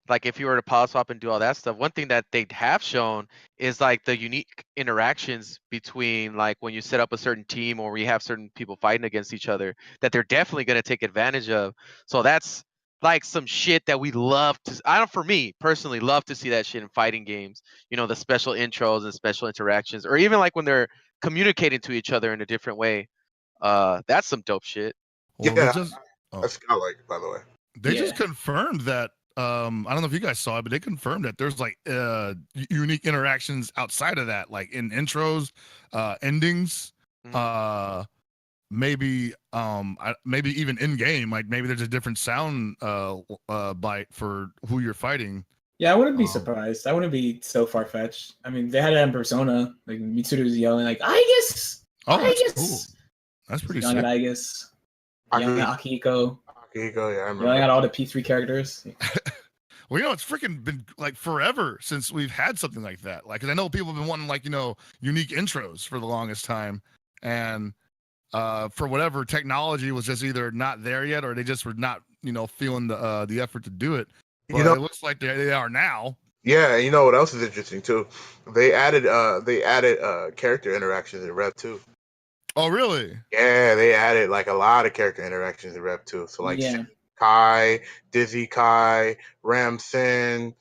like if you were to pause swap and do all that stuff, one thing that they have shown is like the unique interactions between like when you set up a certain team or we have certain people fighting against each other that they're definitely going to take advantage of. So that's like some shit that we love to. I don't, for me personally, love to see that shit in fighting games. You know, the special intros and special interactions, or even like when they're communicating to each other in a different way. That's some dope shit. Well, Yeah, that's godlike, by the way. They just confirmed that. I don't know if you guys saw it, but they confirmed that there's like unique interactions outside of that, like in intros, endings, maybe even in game. Like maybe there's a different sound bite for who you're fighting. Yeah, I wouldn't be surprised. I wouldn't be so far fetched. I mean, they had it in Persona. Like Mitsuru was yelling, like I guess. Oh, that's cool. That's pretty young sick. At I guess. Young at Akihiko. Akihiko, yeah, I remember. Yelling at all the P3 characters. Well, you know, it's freaking been like forever since we've had something like that. Like, 'cause I know people have been wanting like, you know, unique intros for the longest time, and for whatever technology was just either not there yet, or they just were not, you know, feeling the effort to do it. But it looks like they are now. Yeah, you know what else is interesting too? They added character interactions in Rev 2. Oh, really? Yeah, they added like a lot of character interactions in Rev 2. So like Kai, Dizzy Kai, Ram Sin,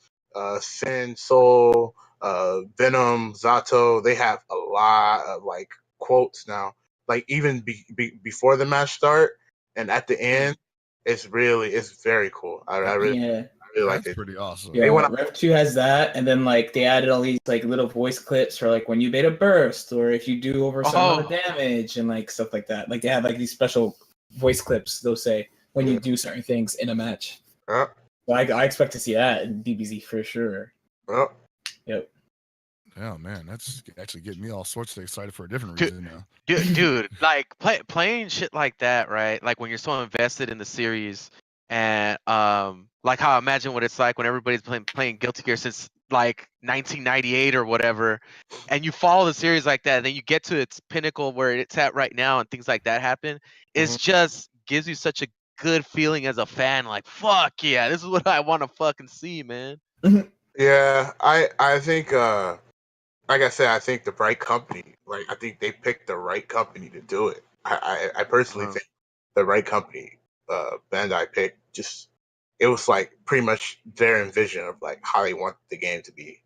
Sin Soul, Venom, Zato. They have a lot of like quotes now. Like even before the match start and at the end, it's very cool. I really like it. Pretty awesome. Yeah, Rev 2 has that, and then like they added all these like little voice clips for like when you bait a burst or if you do over some amount of damage and like stuff like that. Like they have like these special voice clips they'll say when you do certain things in a match. So I expect to see that in DBZ for sure. Yep. Oh man, that's actually getting me all sorts of excited for a different reason now. Dude, like playing shit like that, right? Like when you're so invested in the series, and like how I imagine what it's like when everybody's playing Guilty Gear since like 1998 or whatever, and you follow the series like that, and then you get to its pinnacle where it's at right now, and things like that happen. It's just gives you such a good feeling as a fan. Like fuck yeah, this is what I want to fucking see, man. Yeah, I think like I said, I think the right company. Like I think they picked the right company to do it. I personally think the right company, Bandai picked. Just it was like pretty much their vision of like how they want the game to be.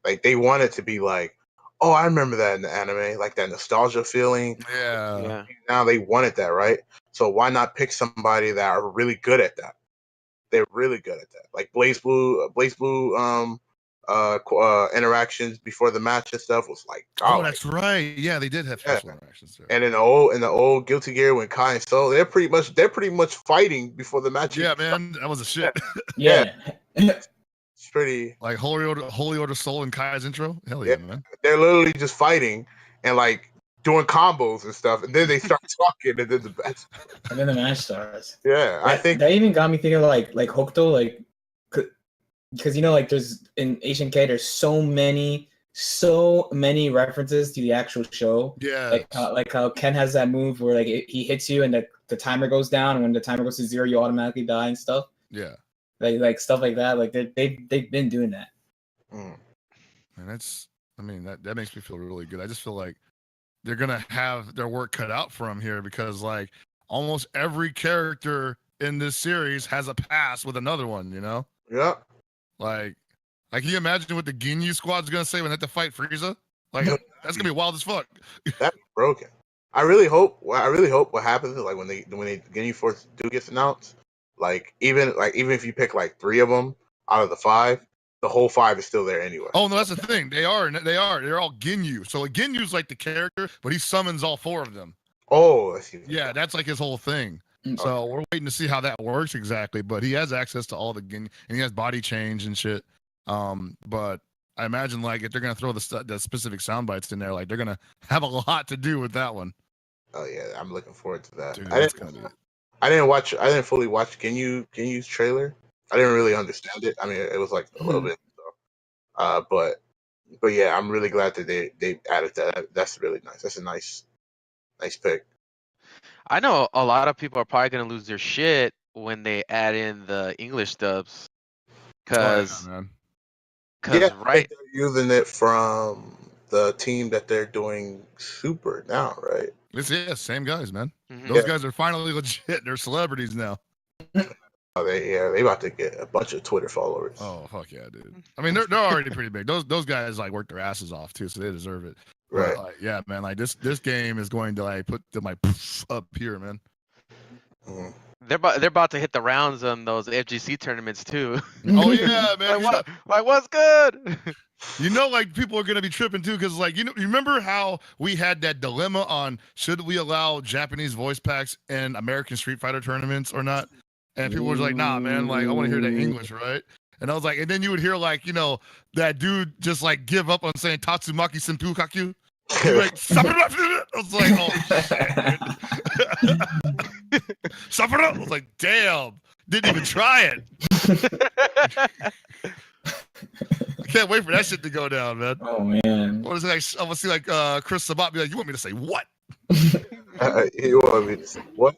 Like they want it to be like, oh, I remember that in the anime, like that nostalgia feeling. Yeah. Now they wanted that, right? So why not pick somebody that are really good at that? They're really good at that. Like Blaze Blue interactions before the match and stuff was like, oh, that's right. Yeah, they did have special interactions there. And in the old Guilty Gear when Kai and Soul, they're pretty much fighting before the match. Yeah, man, that was a shit. Yeah. It's pretty like Holy Order Soul and Kai's intro. Hell yeah, man. They're literally just fighting and like doing combos and stuff, and then they start talking, and then the match starts. Yeah, I think that even got me thinking like Hokuto, like because you know like there's in Asian K there's so many references to the actual show. Yeah, like how Ken has that move where like he hits you and the timer goes down, and when the timer goes to 0 you automatically die and stuff. Yeah, like stuff like that. Like they've been doing that. And that makes me feel really good. I just feel like they're gonna have their work cut out for them here, because like almost every character in this series has a past with another one, you know? Yeah. Like can you imagine what the Ginyu squad's gonna say when they have to fight Frieza? Like that's gonna be wild as fuck. That's broken. I really hope what happens is like when the Ginyu Force do gets announced, like even if you pick like 3 of them, out of the 5, the whole 5 is still there anyway. Oh no, that's the thing. They're all Ginyu. So Ginyu's like the character, but he summons all 4 of them. Oh, I see. Yeah, that's like his whole thing. So we're waiting to see how that works exactly. But he has access to all the Ginyu, and he has body change and shit. But I imagine like if they're gonna throw the specific sound bites in there, like they're gonna have a lot to do with that one. Oh yeah, I'm looking forward to that. Dude, I didn't fully watch Ginyu's trailer. I didn't really understand it. I mean, it was like a little bit. So. But yeah, I'm really glad that they added that. That's really nice. That's a nice pick. I know a lot of people are probably gonna lose their shit when they add in the English dubs, because right, they're using it from the team that they're doing Super now, right? Same guys, man. Mhm. Those guys are finally legit. They're celebrities now. Oh, they about to get a bunch of Twitter followers. Oh fuck yeah, dude. I mean, they're already pretty big. Those guys like work their asses off too, so they deserve it. Right. But, like, yeah, man. Like this game is going to like put my up here, man. Mm-hmm. They're about to hit the rounds on those FGC tournaments too. Oh yeah, man. like what's good? You know, like people are gonna be tripping too, because like you remember how we had that dilemma on should we allow Japanese voice packs in American Street Fighter tournaments or not? And people were like, nah, man, like I want to hear that English, right? And I was like, and then you would hear like, that dude just like give up on saying Tatsumaki Senpu Kakyu. He's like, I was like, oh shit. I was like, damn, didn't even try it. I can't wait for that shit to go down, man. Oh man. What is it like? I'm gonna see like Chris Sabat be like, you want me to say what? You want me to say what?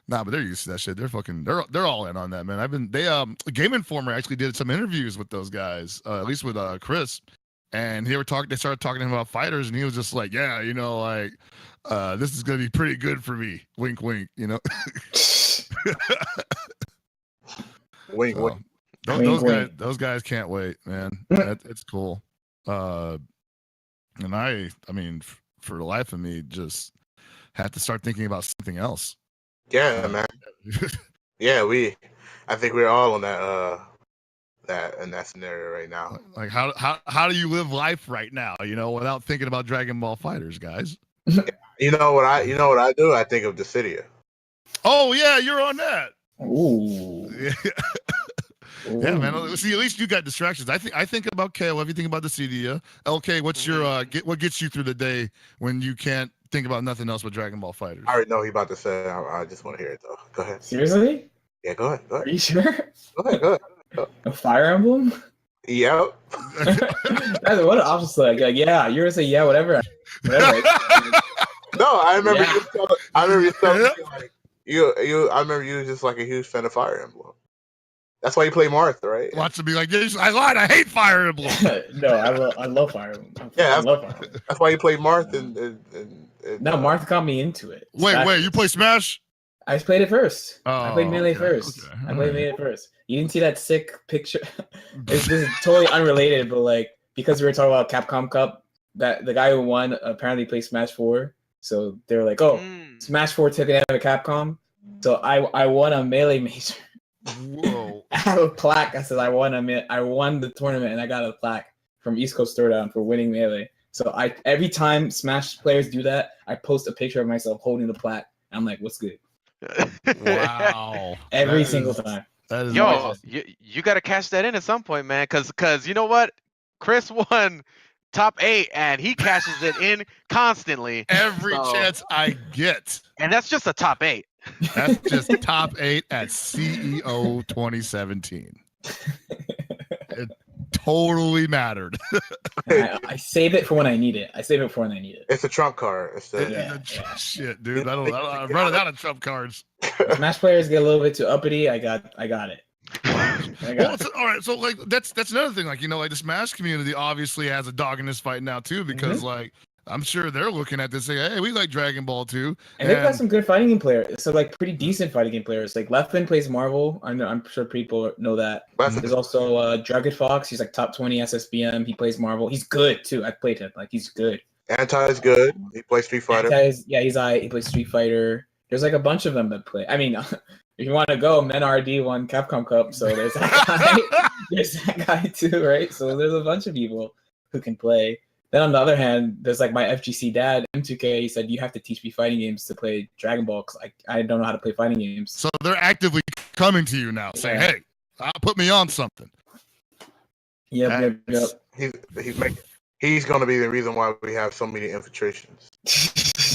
Nah, but they're used to that shit. They're all in on that, man. Game Informer actually did some interviews with those guys, at least with Chris, and they started talking to him about fighters, and he was just like, yeah, this is gonna be pretty good for me. Wink, wink, Wink, wink. Those guys can't wait, man. It's cool. And I mean, for the life of me, just had to start thinking about something else. Yeah, man. Yeah, I think we're all on that scenario right now. Like how do you live life right now, without thinking about Dragon Ball Fighters, guys? You know what I do? I think of Dissidia. Oh yeah, you're on that. Ooh. Yeah, man. See, at least you got distractions. I think about KO. If you think about Dissidia, LK, what's your what gets you through the day when you can't think about nothing else but Dragon Ball Fighters? I already know he about to say. I just want to hear it though. Go ahead. Seriously? Yeah, go ahead. Are you sure? Go ahead. A Fire Emblem? Yep. What an option like yeah, you're gonna say yeah, whatever. No, I remember you telling me like you. I remember you were just like a huge fan of Fire Emblem. That's why you play Marth, right? Watch to be like, I lied. I hate Fire Emblem. No, I love Fire Emblem. Yeah, I love Fire Emblem. That's why you play Marth and no, Marth got me into it. Wait, you play Smash? I played it first. Oh, I played Melee first. Okay. I played Melee first. You didn't see that sick picture? This is totally unrelated, but like because we were talking about Capcom Cup, that the guy who won apparently played Smash 4. So they were like, "Oh, Smash 4 took it out of Capcom." So I won a Melee major. Whoa! I have a plaque. I said I won the tournament, and I got a plaque from East Coast Throwdown for winning Melee. So every time Smash players do that, I post a picture of myself holding the plaque. I'm like, "What's good?" Wow! Every single time. That is Yo, awesome. you got to cash that in at some point, man. Cause you know what? Chris won top 8, and he cashes it in constantly. Every chance I get. And that's just a top 8. That's just top 8 at CEO 2017. It totally mattered. I save it for when I need it. It's a trump card. Shit, dude. I'm running out of trump cards. Smash players get a little bit too uppity. I got it. All right, so like that's another thing. Like like the Smash community obviously has a dog in this fight now too, because like I'm sure they're looking at this saying, hey, we like Dragon Ball too. And they've got some good fighting game players. So like pretty decent fighting game players. Like Leftman plays Marvel. I'm sure people know that. There's also Dragon Fox. He's like top 20 SSBM. He plays Marvel. He's good too. I played him. Like he's good. Anti is good. He plays Street Fighter. He plays Street Fighter. There's like a bunch of them that play. I mean, If you want to go, MNRD won Capcom Cup, so there's that guy. There's that guy too, right? So there's a bunch of people who can play. Then on the other hand, there's like my FGC dad, M2K. He said you have to teach me fighting games to play Dragon Ball because I don't know how to play fighting games. So they're actively coming to you now, saying, "Hey, put me on something." Yep. He's gonna be the reason why we have so many infiltrations.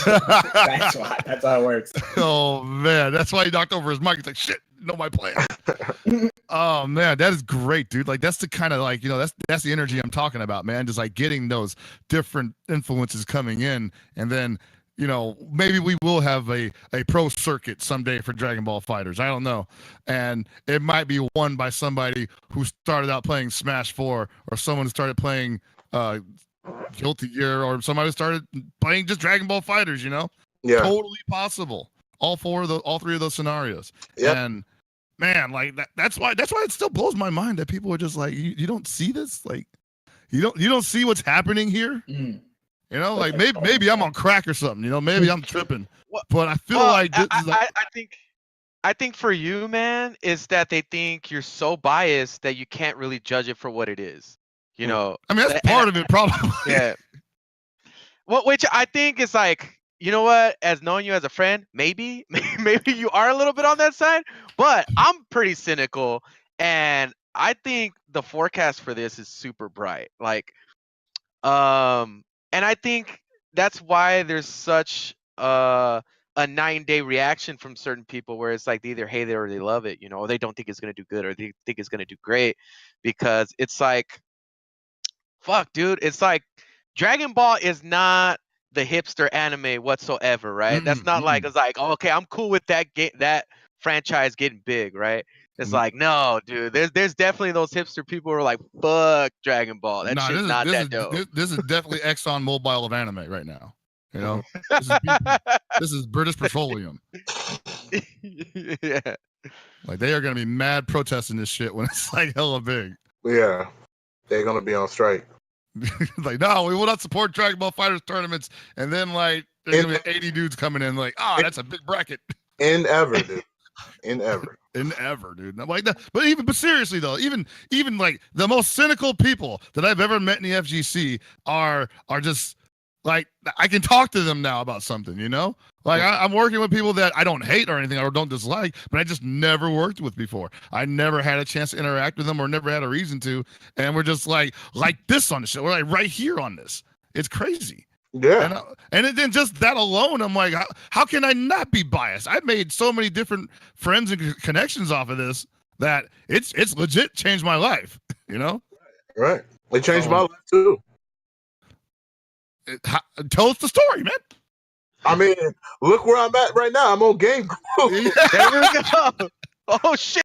That's why. That's how it works. Oh man, that's why he knocked over his mic. He's like, "Shit, know my plan." Oh man, that is great, dude. Like that's the kind of like that's the energy I'm talking about, man. Just like getting those different influences coming in, and then maybe we will have a pro circuit someday for Dragon Ball Fighters. I don't know, and it might be won by somebody who started out playing Smash 4, or someone who started playing Guilty Gear, or somebody started playing just Dragon Ball Fighters. Yeah, totally possible. All three of those scenarios. Yep. And man, like that's why it still blows my mind that people are just like, you don't see this, like you don't see what's happening here. Like maybe I'm on crack or something. Maybe I'm tripping, but I feel like this is like, I think for you, man, is that they think you're so biased that you can't really judge it for what it is. I mean, that's part of it, probably. Yeah. Well, which I think is like, you know what? As knowing you as a friend, maybe you are a little bit on that side, but I'm pretty cynical, and I think the forecast for this is super bright. Like, and I think that's why there's such a 9-day reaction from certain people, where it's like they either hate it or they love it, or they don't think it's gonna do good or they think it's gonna do great, because it's like, fuck, dude, it's like Dragon Ball is not the hipster anime whatsoever, right? That's not like it's like, oh, okay, I'm cool with that franchise getting big, right? It's like, no, dude, there's definitely those hipster people who are like, fuck Dragon Ball. That shit's not that dope. This is definitely Exxon Mobil of anime right now. This is British Petroleum. Yeah. Like they are gonna be mad protesting this shit when it's like hella big. Yeah. They're gonna be on strike. Like, no, we will not support Dragon Ball Fighters tournaments. And then like there's gonna be 80 dudes coming in like, that's a big bracket. In ever, dude. In ever, dude. Like that, but seriously though, even like the most cynical people that I've ever met in the FGC are just like, I can talk to them now about something, Like I'm working with people that I don't hate or anything or don't dislike, but I just never worked with before. I never had a chance to interact with them or never had a reason to, and we're just like this on the show. We're like right here on this. It's crazy. Yeah. And then just that alone, I'm like, how can I not be biased? I've made so many different friends and connections off of this that it's legit changed my life, Right. It changed my life too. Tell us the story, man. I mean, look where I'm at right now. I'm on Game Group. There we go. Oh shit.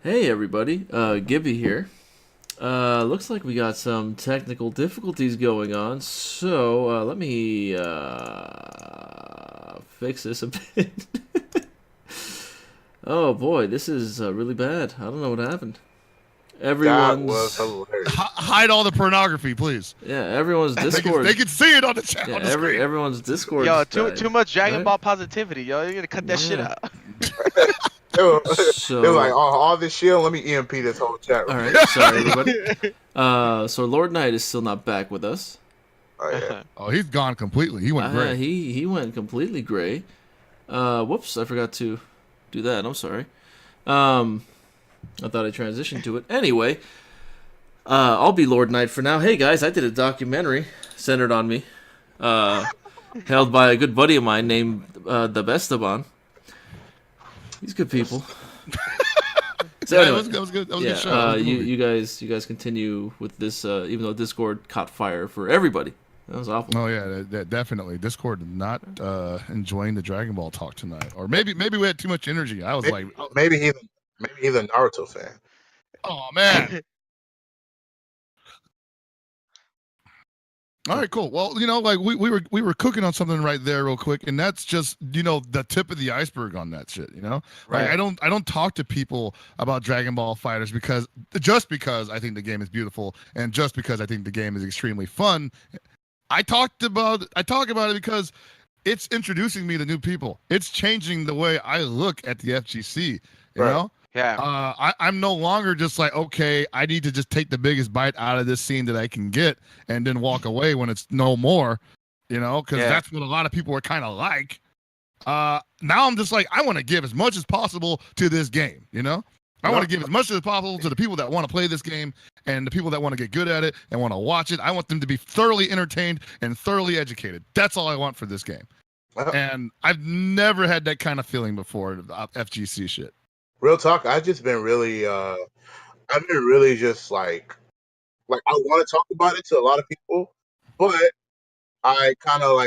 Hey everybody, Gibby here. Looks like we got some technical difficulties going on, so let me fix this a bit. Oh boy, this is really bad. I don't know what happened. That was hilarious. Hide all the pornography, please. Yeah, everyone's Discord. They can see it on the chat. Yeah, everyone's Discord. Yo, too much Dragon Ball positivity, yo. You're gonna cut that shit out. It was like, all this shit. Let me EMP this whole chat. All right, sorry everybody. So Lord Knight is still not back with us. Oh yeah. Oh, he's gone completely. He went gray. He went completely gray. Whoops, I forgot to do that. I'm sorry. I thought I transitioned to it. Anyway, I'll be Lord Knight for now. Hey guys, I did a documentary centered on me, held by a good buddy of mine named the Bestaban. These good people. So yeah, anyway, that was good. That was a good show. You guys continue with this, even though Discord caught fire for everybody. That was awful. Oh yeah, definitely. Discord did not enjoying the Dragon Ball talk tonight, or maybe we had too much energy. I was maybe he's a Naruto fan. Oh man. All right, cool. Well, like we were cooking on something right there real quick, and that's just the tip of the iceberg on that shit. Like Right. I don't talk to people about Dragon Ball Fighters because I think the game is beautiful, and just because I think the game is extremely fun. I talk about it because it's introducing me to new people. It's changing the way I look at the FGC. You Right. know. Yeah. I'm no longer just like, okay, I need to just take the biggest bite out of this scene that I can get and then walk away when it's no more, because Yeah. that's what a lot of people are kind of like. Now I'm just like, I want to give as much as possible to this game, I want to give as much as possible to the people that want to play this game and the people that want to get good at it and want to watch it. I want them to be thoroughly entertained and thoroughly educated. That's all I want for this game. And I've never had that kind of feeling before about FGC shit. Real talk, I've just been really, I've been really just like I want to talk about it to a lot of people, but I kind of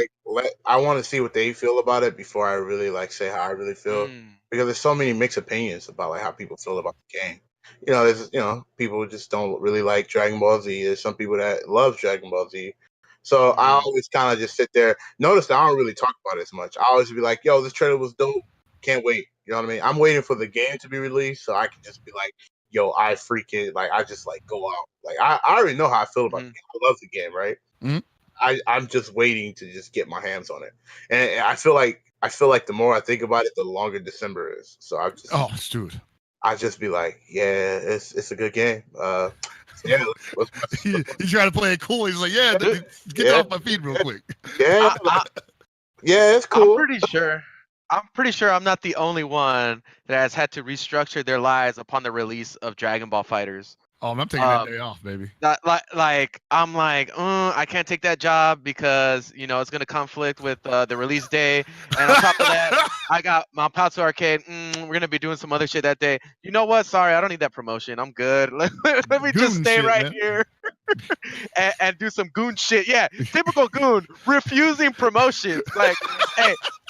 I want to see what they feel about it before I really say how I really feel, because there's so many mixed opinions about how people feel about the game. There's people who just don't really like Dragon Ball Z. There's some people that love Dragon Ball Z. So I always kind of just sit there. Notice that I don't really talk about it as much. I always be like, "Yo, this trailer was dope. Can't wait." You know what I mean? I'm waiting for the game to be released so I can just be like, "Yo, I freaking I just go out." I already know how I feel about the game. I love the game, right? Mm-hmm. I'm just waiting to just get my hands on it, and I feel like the more I think about it, the longer December is. So Dude. I just be like, yeah, it's a good game. Yeah, He's trying to play it cool. He's like, yeah, get off my feet real quick. Yeah, yeah, it's cool. I'm pretty sure I'm not the only one that has had to restructure their lives upon the release of Dragon Ball Fighters. Oh, I'm taking that day off, baby. I'm like, I can't take that job because it's gonna conflict with the release day, and on top of that, I got my Paozu Arcade. We're gonna be doing some other shit that day. You know what? Sorry, I don't need that promotion. I'm good. Let me just stay right here and do some goon shit. Yeah, typical goon, refusing promotions.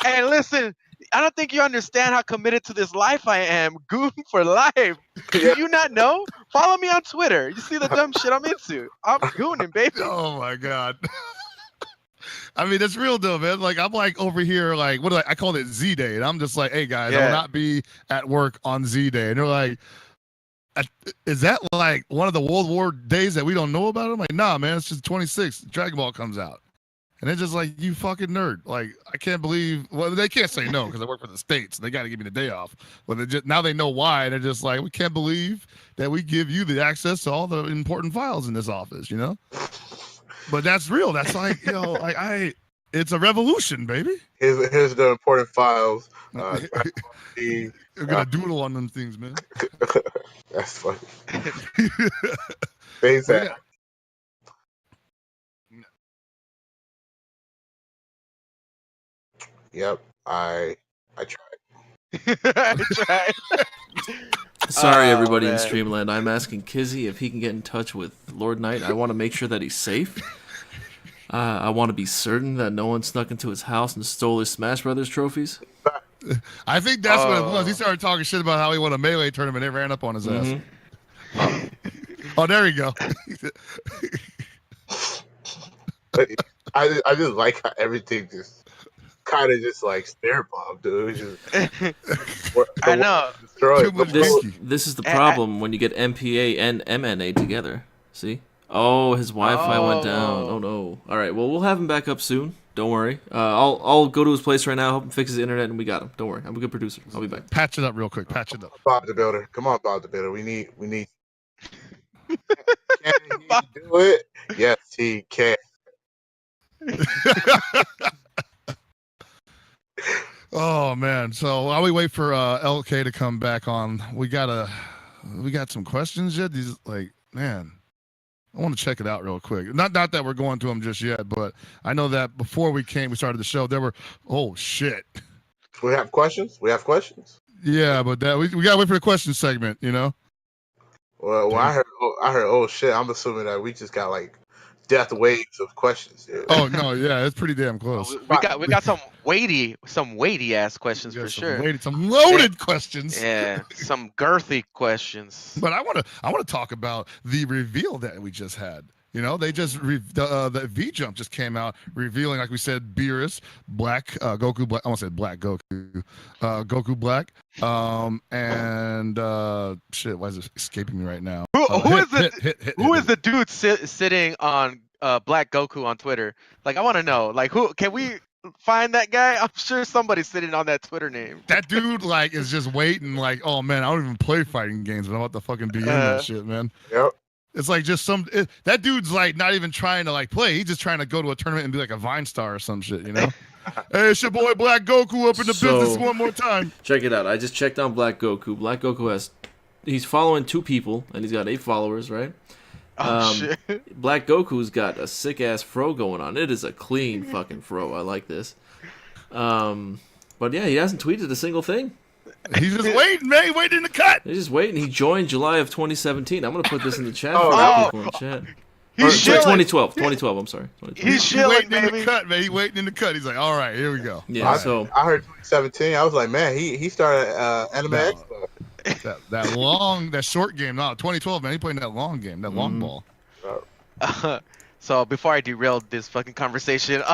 Hey, listen. I don't think you understand how committed to this life I am. Goon for life. Do you not know? Follow me on Twitter. You see the dumb shit I'm into. I'm gooning, baby. Oh my god. I mean, that's real though, man. I'm over here, I call it Z Day, and I'm just like, hey guys, I will not be at work on Z Day, and they're like, is that one of the World War days that we don't know about? I'm like, nah, man, it's just 26th. Dragon Ball comes out. And they're just like, you fucking nerd. I can't believe. Well, they can't say no because I work for the States. They got to give me the day off. But now they know why. And they're just like, we can't believe that we give you the access to all the important files in this office, But that's real. That's it's a revolution, baby. Here's the important files. You're gonna doodle on them things, man. That's funny. Thanks, Yeah. Yep, I tried. I tried. Sorry, Oh, everybody in man. Streamland. I'm asking Kizzy if he can get in touch with Lord Knight. I want to make sure that he's safe. I want to be certain that no one snuck into his house and stole his Smash Brothers trophies. I think that's what it was. He started talking shit about how he won a Melee tournament and ran up on his ass. Oh, there you go. I just like how everything just kind of just stare bomb, dude. I know. Too much whiskey. This is the problem when you get MPA and MNA together. See? Oh, his Wi-Fi went down. Oh no. All right. Well, we'll have him back up soon. Don't worry. I'll go to his place right now, help him fix his internet, and we got him. Don't worry. I'm a good producer. I'll be back. Patch it up real quick. Patch it up. Bob the Builder. Come on, Bob the Builder. We need. Can he do it? Yes, he can. Oh man. So while we wait for LK to come back on, we got some questions yet. These man, I want to check it out real quick. Not that we're going to them just yet, but I know that before we started the show, there were shit. We have questions. Yeah, but that we gotta wait for the question segment, Well, I heard oh shit. I'm assuming that we just got death waves of questions. Yeah. Oh no, yeah, it's pretty damn close. We got some weighty ass questions for sure. Some loaded questions. Yeah, some girthy questions. But I want to talk about the reveal that we just had. You know, they just the V Jump just came out revealing, like we said, Beerus, Black Goku Black. I almost said Black Goku, Goku Black, and shit. Why is it escaping me right now? Who is the dude sitting on Black Goku on Twitter? Like, I want to know. Like, who can we find that guy? I'm sure somebody's sitting on that Twitter name. That dude like is just waiting. Like, oh man, I don't even play fighting games, but I'm about to fucking be in that shit, man. Yep. It's like just that dude's like not even trying to like play. He's just trying to go to a tournament and be like a Vine star or some shit, you know? Hey, it's your boy Black Goku up in the business one more time. Check it out. I just checked on Black Goku. Black Goku he's following 2 people and he's got 8 followers, right? Shit. Black Goku's got a sick ass fro going on. It is a clean fucking fro. I like this. But yeah, he hasn't tweeted a single thing. He's just waiting, man. He's waiting in the cut. He's just waiting. He joined July of 2017. I'm gonna put this in the chat Oh, for no. people in the chat. He's Sorry, chilling. 2012. 2012. I'm sorry. 2012. He's He's chilling, waiting in the baby. cut, man. He's waiting in the cut. He's like, all right, here we go. Yeah. So I heard 2017. I was like, man, he started Anime No. Expo. That short game. No, 2012, man. He playing that long game, that long ball. So before I derailed this fucking conversation,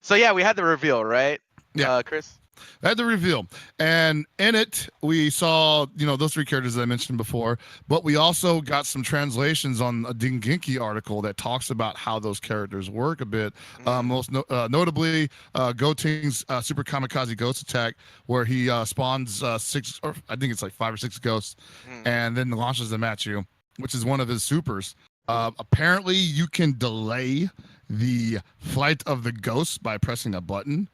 so yeah, we had the reveal, right? Yeah. Chris. Had the reveal, and in it we saw, those 3 characters that I mentioned before, but we also got some translations on a Dengeki article that talks about how those characters work a bit. Most notably, Goten's Super Kamikaze Ghost Attack, where he spawns 6, or I think it's like 5 or 6 ghosts, and then launches them at you, which is one of his supers. Apparently, you can delay the flight of the ghosts by pressing a button.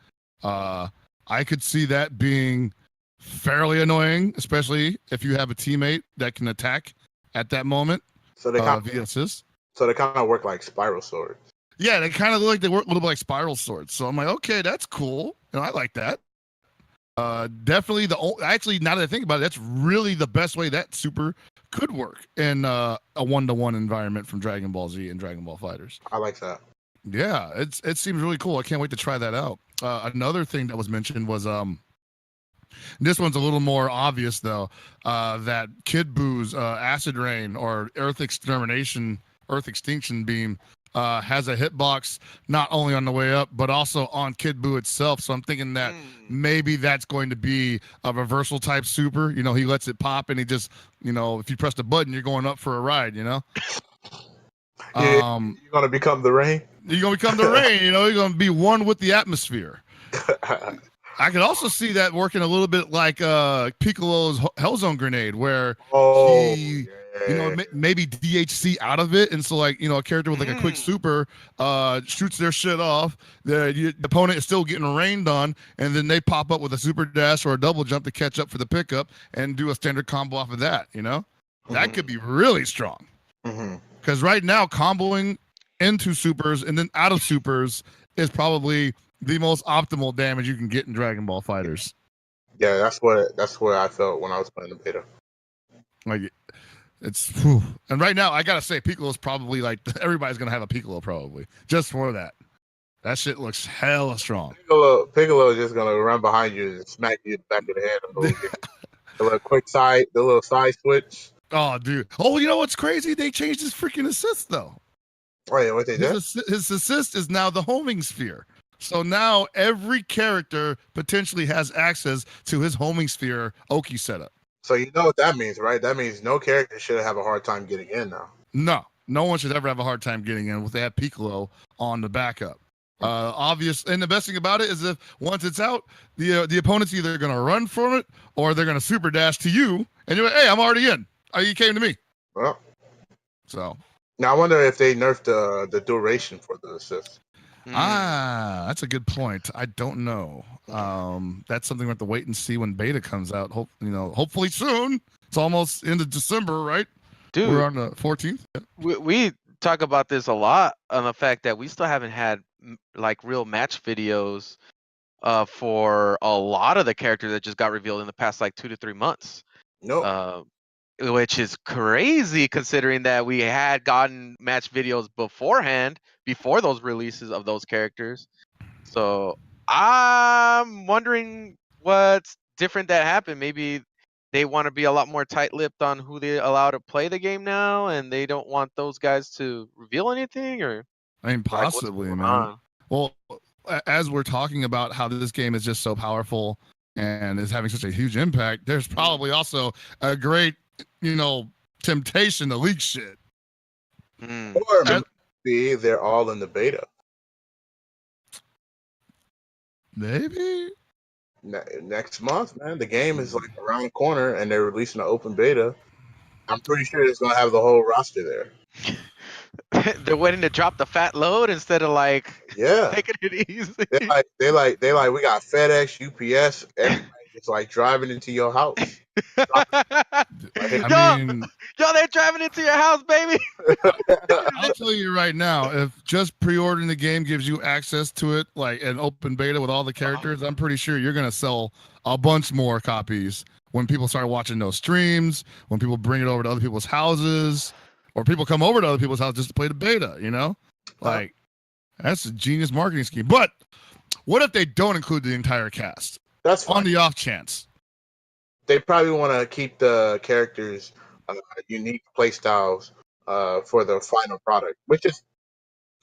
I could see that being fairly annoying, especially if you have a teammate that can attack at that moment So they kind via assist. of work like spiral swords. Yeah, they kind of look like they work a little bit like spiral swords. So I'm like, okay, that's cool. And I like that. Definitely actually, now that I think about it, that's really the best way that super could work in a 1-to-1 environment from Dragon Ball Z and Dragon Ball Fighters. I like that. Yeah, it seems really cool. I can't wait to try that out. Another thing that was mentioned was this one's a little more obvious though. That Kid Boo's Acid Rain or Earth Extinction Beam has a hitbox not only on the way up but also on Kid Buu itself. So I'm thinking that maybe that's going to be a reversal type super. He lets it pop and he just, if you press the button, you're going up for a ride. Yeah, you're gonna become the rain. You're gonna become the rain. You're gonna be one with the atmosphere. I could also see that working a little bit like Piccolo's Hellzone Grenade, where he, maybe DHC out of it, and so like a character with like a quick super shoots their shit off. The opponent is still getting rained on, and then they pop up with a super dash or a double jump to catch up for the pickup and do a standard combo off of that. That could be really strong. Because right now, comboing into supers and then out of supers is probably the most optimal damage you can get in Dragon Ball Fighters. Yeah, that's what I felt when I was playing the beta. Like it's, whew. And right now I gotta say Piccolo's probably like everybody's gonna have a Piccolo probably just for that. That shit looks hella strong. Piccolo is just gonna run behind you and smack you in the back of the head. The little side switch. Oh, dude. Oh, you know what's crazy? They changed his freaking assist though. Oh yeah, what they did? His assist is now the homing sphere. So now every character potentially has access to his homing sphere Oki setup. So you know what that means, right? That means no character should have a hard time getting in now. No one should ever have a hard time getting in if they have Piccolo on the backup. Obvious, and the best thing about it is if once it's out, the opponent's either gonna run from it or they're gonna super dash to you, and you're like, hey, I'm already in. Oh, you came to me. Well, so now I wonder if they nerfed the duration for the assist. That's a good point. I don't know. That's something we have to wait and see when beta comes out. Hopefully soon. It's almost into December, right? Dude, we're on the 14th. We talk about this a lot on the fact that we still haven't had like real match videos for a lot of the characters that just got revealed in the past like 2 to 3 months. Nope. Which is crazy considering that we had gotten match videos beforehand, before those releases of those characters. So I'm wondering what's different that happened. Maybe they want to be a lot more tight-lipped on who they allow to play the game now, and they don't want those guys to reveal anything, or I mean, like what's possibly, going man. on? Well, as we're talking about how this game is just so powerful and is having such a huge impact, there's probably also a great, temptation to leak shit. Or maybe they're all in the beta. Maybe Next month, man. The game is like around the corner, and they're releasing an open beta. I'm pretty sure it's gonna have the whole roster there. They're waiting to drop the fat load instead of like taking it easy. They like we got FedEx, UPS, everybody just like driving into your house. I mean, yo, they're driving into your house, baby. I'll tell you right now, if just pre-ordering the game gives you access to it, like an open beta with all the characters, I'm pretty sure you're gonna sell a bunch more copies when people start watching those streams, when people bring it over to other people's houses, or people come over to other people's houses just to play the beta. Like that's a genius marketing scheme. But what if they don't include the entire cast? That's fine. On the off chance. They probably want to keep the characters unique playstyles for the final product, which is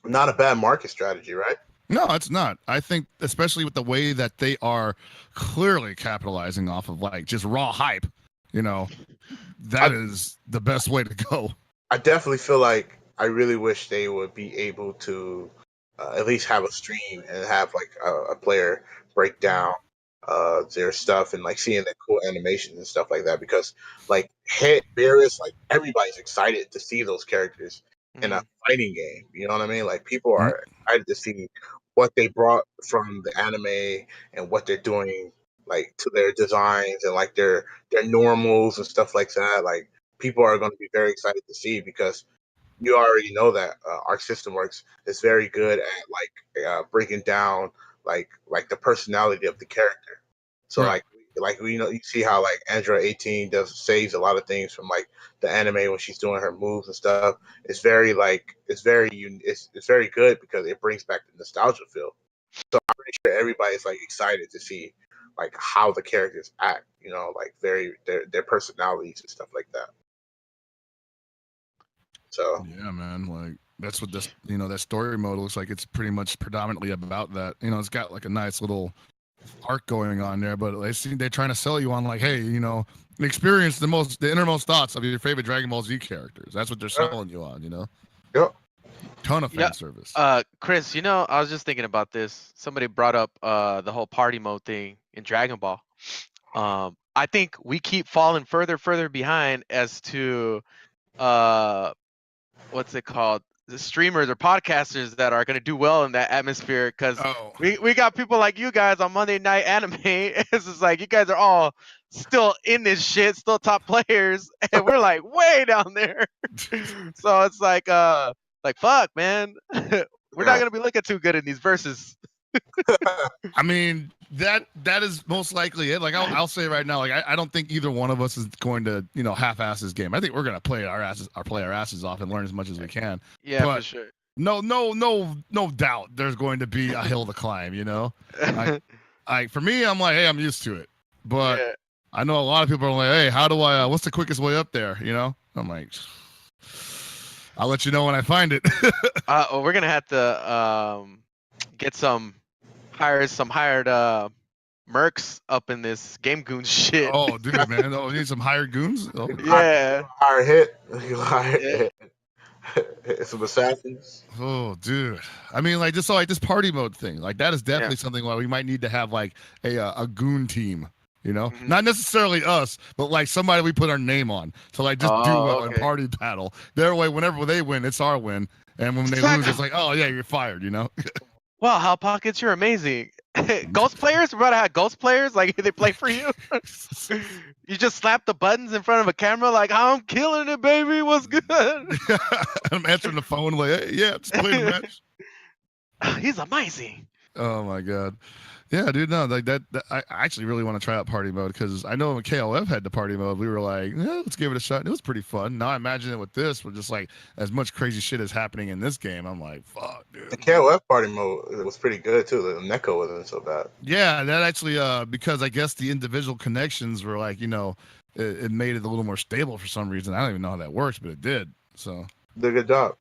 not a bad market strategy, right? No, it's not. I think, especially with the way that they are clearly capitalizing off of like just raw hype, that is the best way to go. I definitely feel like I really wish they would be able to at least have a stream and have like a player break down their stuff and like seeing the cool animations and stuff like that, because like Beerus, like everybody's excited to see those characters in a fighting game. You know what I mean? Like people are excited to see what they brought from the anime and what they're doing like to their designs and like their normals and stuff like that. Like people are going to be very excited to see, because you already know that Arc System Works is very good at like breaking down like the personality of the character. So like we know, you see how like Android 18 saves a lot of things from like the anime when she's doing her moves and stuff. It's very good because it brings back the nostalgia feel. So I'm pretty sure everybody's like excited to see like how the characters act, like their personalities and stuff like that. So yeah, man, like that's what this that story mode looks like. It's pretty much predominantly about that. It's got like a nice little arc going on there, but they're trying to sell you on like, hey, experience the innermost thoughts of your favorite Dragon Ball Z characters. That's what they're selling you on. Yep. Ton of fan service. Chris, I was just thinking about this. Somebody brought up the whole party mode thing in Dragon Ball. I think we keep falling further behind as to what's it called? The streamers or podcasters that are going to do well in that atmosphere, because we got people like you guys on Monday Night Anime. It's just like you guys are all still in this shit, still top players, and we're like way down there. So it's like fuck, man. We're not going to be looking too good in these verses. I mean, that is most likely it. Like I'll say right now, like I don't think either one of us is going to half-ass this game. I think we're gonna play our asses off and learn as much as we can. Yeah, but for sure. No doubt there's going to be a hill to climb. For me, I'm like, hey, I'm used to it. But I know a lot of people are like, hey, how do I? What's the quickest way up there? I'm like, I'll let you know when I find it. We're gonna have to get some hired mercs up in this Game Goons shit. Oh, dude, man. Oh, you need some hired goons? Oh. Yeah. Hire hit. Some assassins. Oh, dude. I mean, like this party mode thing. Like that is definitely something where we might need to have like a goon team. Not necessarily us, but like somebody we put our name on to like just do well in party battle. Their way, whenever they win, it's our win. And when they lose, it's like, oh yeah, you're fired. Wow, Hot Pockets, you're amazing. Ghost players? We're about to have ghost players? Like, they play for you? You just slap the buttons in front of a camera like, I'm killing it, baby. What's good? I'm answering the phone like, hey, yeah, just play the match. He's amazing. Oh, my God. Yeah, dude, no, like that I actually really want to try out party mode, because I know when KOF had the party mode, we were like, let's give it a shot. And it was pretty fun. Now I imagine it with this, with just like as much crazy shit is happening in this game. I'm like, fuck, dude. The KOF party mode was pretty good too. The Neko wasn't so bad. Yeah, that actually, because I guess the individual connections were like, it made it a little more stable for some reason. I don't even know how that works, but it did. So Did a good job.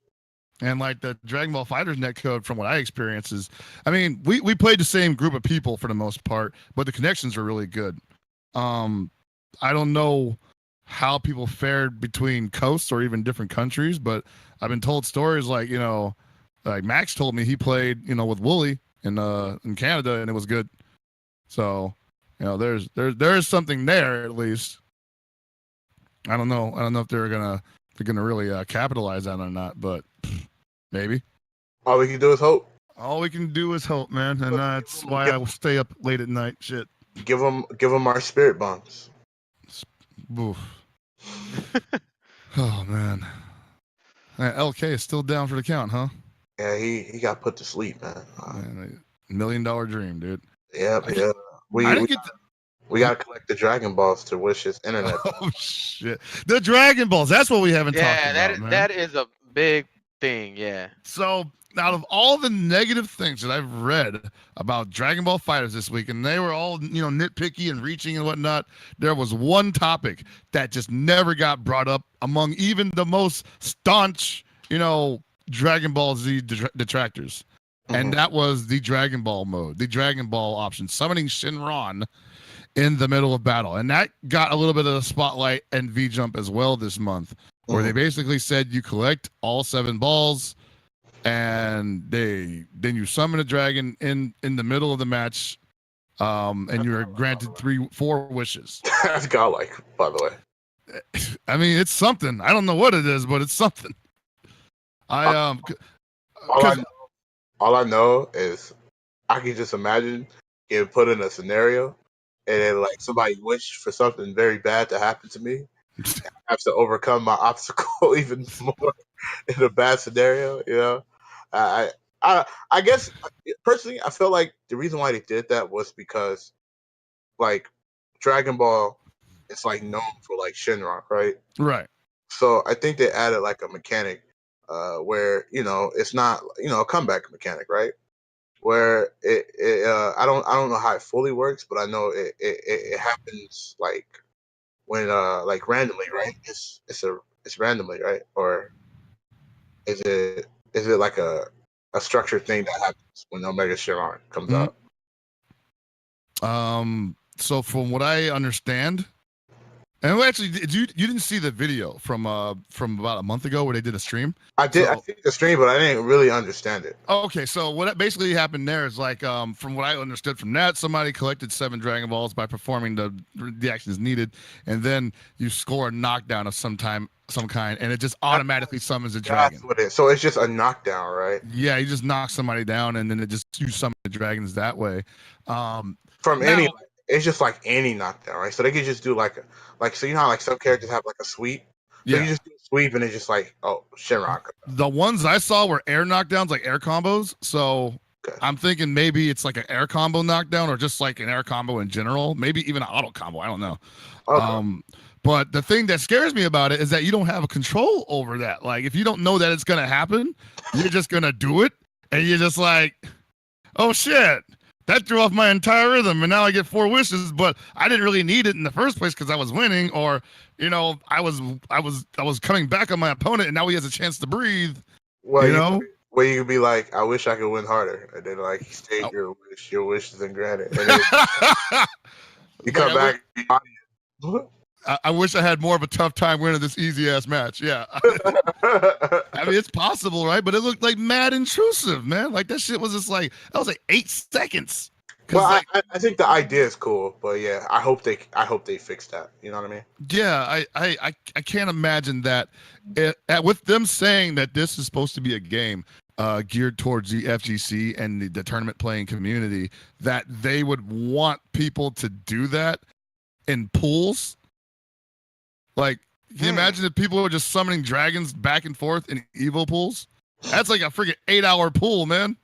And like the Dragon Ball Fighters netcode, from what I experience, is, I mean, we played the same group of people for the most part, but the connections were really good. I don't know how people fared between coasts or even different countries, but I've been told stories like, you know, like Max told me he played, you know, with Wooly in Canada, and it was good. So, you know, there's something there at least. I don't know if they're gonna really capitalize on it or not, but maybe. All we can do is hope. All we can do is hope, man, and that's why I will stay up late at night. Shit. Give them our spirit bombs. Oof. Oh man. LK is still down for the count, huh? Yeah, he got put to sleep, man. Man, $1 million dream, dude. Yeah. We gotta collect the Dragon Balls to wish his internet. Oh shit! The Dragon Balls. That's what we haven't talked about. Yeah, that is a big thing. Yeah. So out of all the negative things that I've read about Dragon Ball Fighters this week, and they were all, you know, nitpicky and reaching and whatnot, there was one topic that just never got brought up among even the most staunch, you know, Dragon Ball Z detractors. And that was the Dragon Ball mode, the Dragon Ball option, summoning Shinron in the middle of battle. And that got a little bit of the spotlight and V-Jump as well this month, where they basically said you collect all 7 balls, and then you summon a dragon in the middle of the match, and you're granted 4 wishes. That's godlike, by the way. I mean, it's something. I don't know what it is, but it's something. All I know is I can just imagine getting put in a scenario, and then like somebody wished for something very bad to happen to me. I have to overcome my obstacle even more in a bad scenario. You know, I guess personally, I feel like the reason why they did that was because like Dragon Ball is like known for like Shinron, right? Right. So I think they added like a mechanic where, you know, it's not, you know, a comeback mechanic, right? Where I don't know how it fully works, but I know it happens like when like randomly, right? It's randomly, right? Or is it like a structured thing that happens when Omega Shinron comes out? So from what I understand, and actually, you didn't see the video from about a month ago where they did a stream? I did. I see the stream, but I didn't really understand it. Okay, so what basically happened there is like, from what I understood from that, somebody collected 7 Dragon Balls by performing the actions needed, and then you score a knockdown of some kind, and it just automatically summons a dragon. That's what it is. So it's just a knockdown, right? Yeah, you just knock somebody down, and then you summon the dragons that way. It's just like any knockdown, right? So they could just do like so you know how like some characters have like a sweep? So you just do a sweep and it's just like, oh, Shinron. The ones I saw were air knockdowns, like air combos. So I'm thinking maybe it's like an air combo knockdown or just like an air combo in general. Maybe even an auto combo. I don't know. Okay. But the thing that scares me about it is that you don't have a control over that. Like if you don't know that it's going to happen, you're just going to do it. And you're just like, oh shit. That threw off my entire rhythm, and now I get 4 wishes, but I didn't really need it in the first place because I was winning, or, you know, I was coming back on my opponent, and now he has a chance to breathe. Well, you could be like, I wish I could win harder, and then like state your wish isn't granted. And then you come back. I wish I had more of a tough time winning this easy ass match. Yeah. I mean, it's possible, right? But it looked like mad intrusive, man. Like that shit was just like, that was like 8 seconds. Well, like, I think the idea is cool, but yeah, I hope they fix that. You know what I mean? Yeah, I can't imagine that with them saying that this is supposed to be a game geared towards the FGC and the tournament playing community, that they would want people to do that in pools. Like, can you imagine if people were just summoning dragons back and forth in Evo pools? That's like a freaking 8-hour pool, man.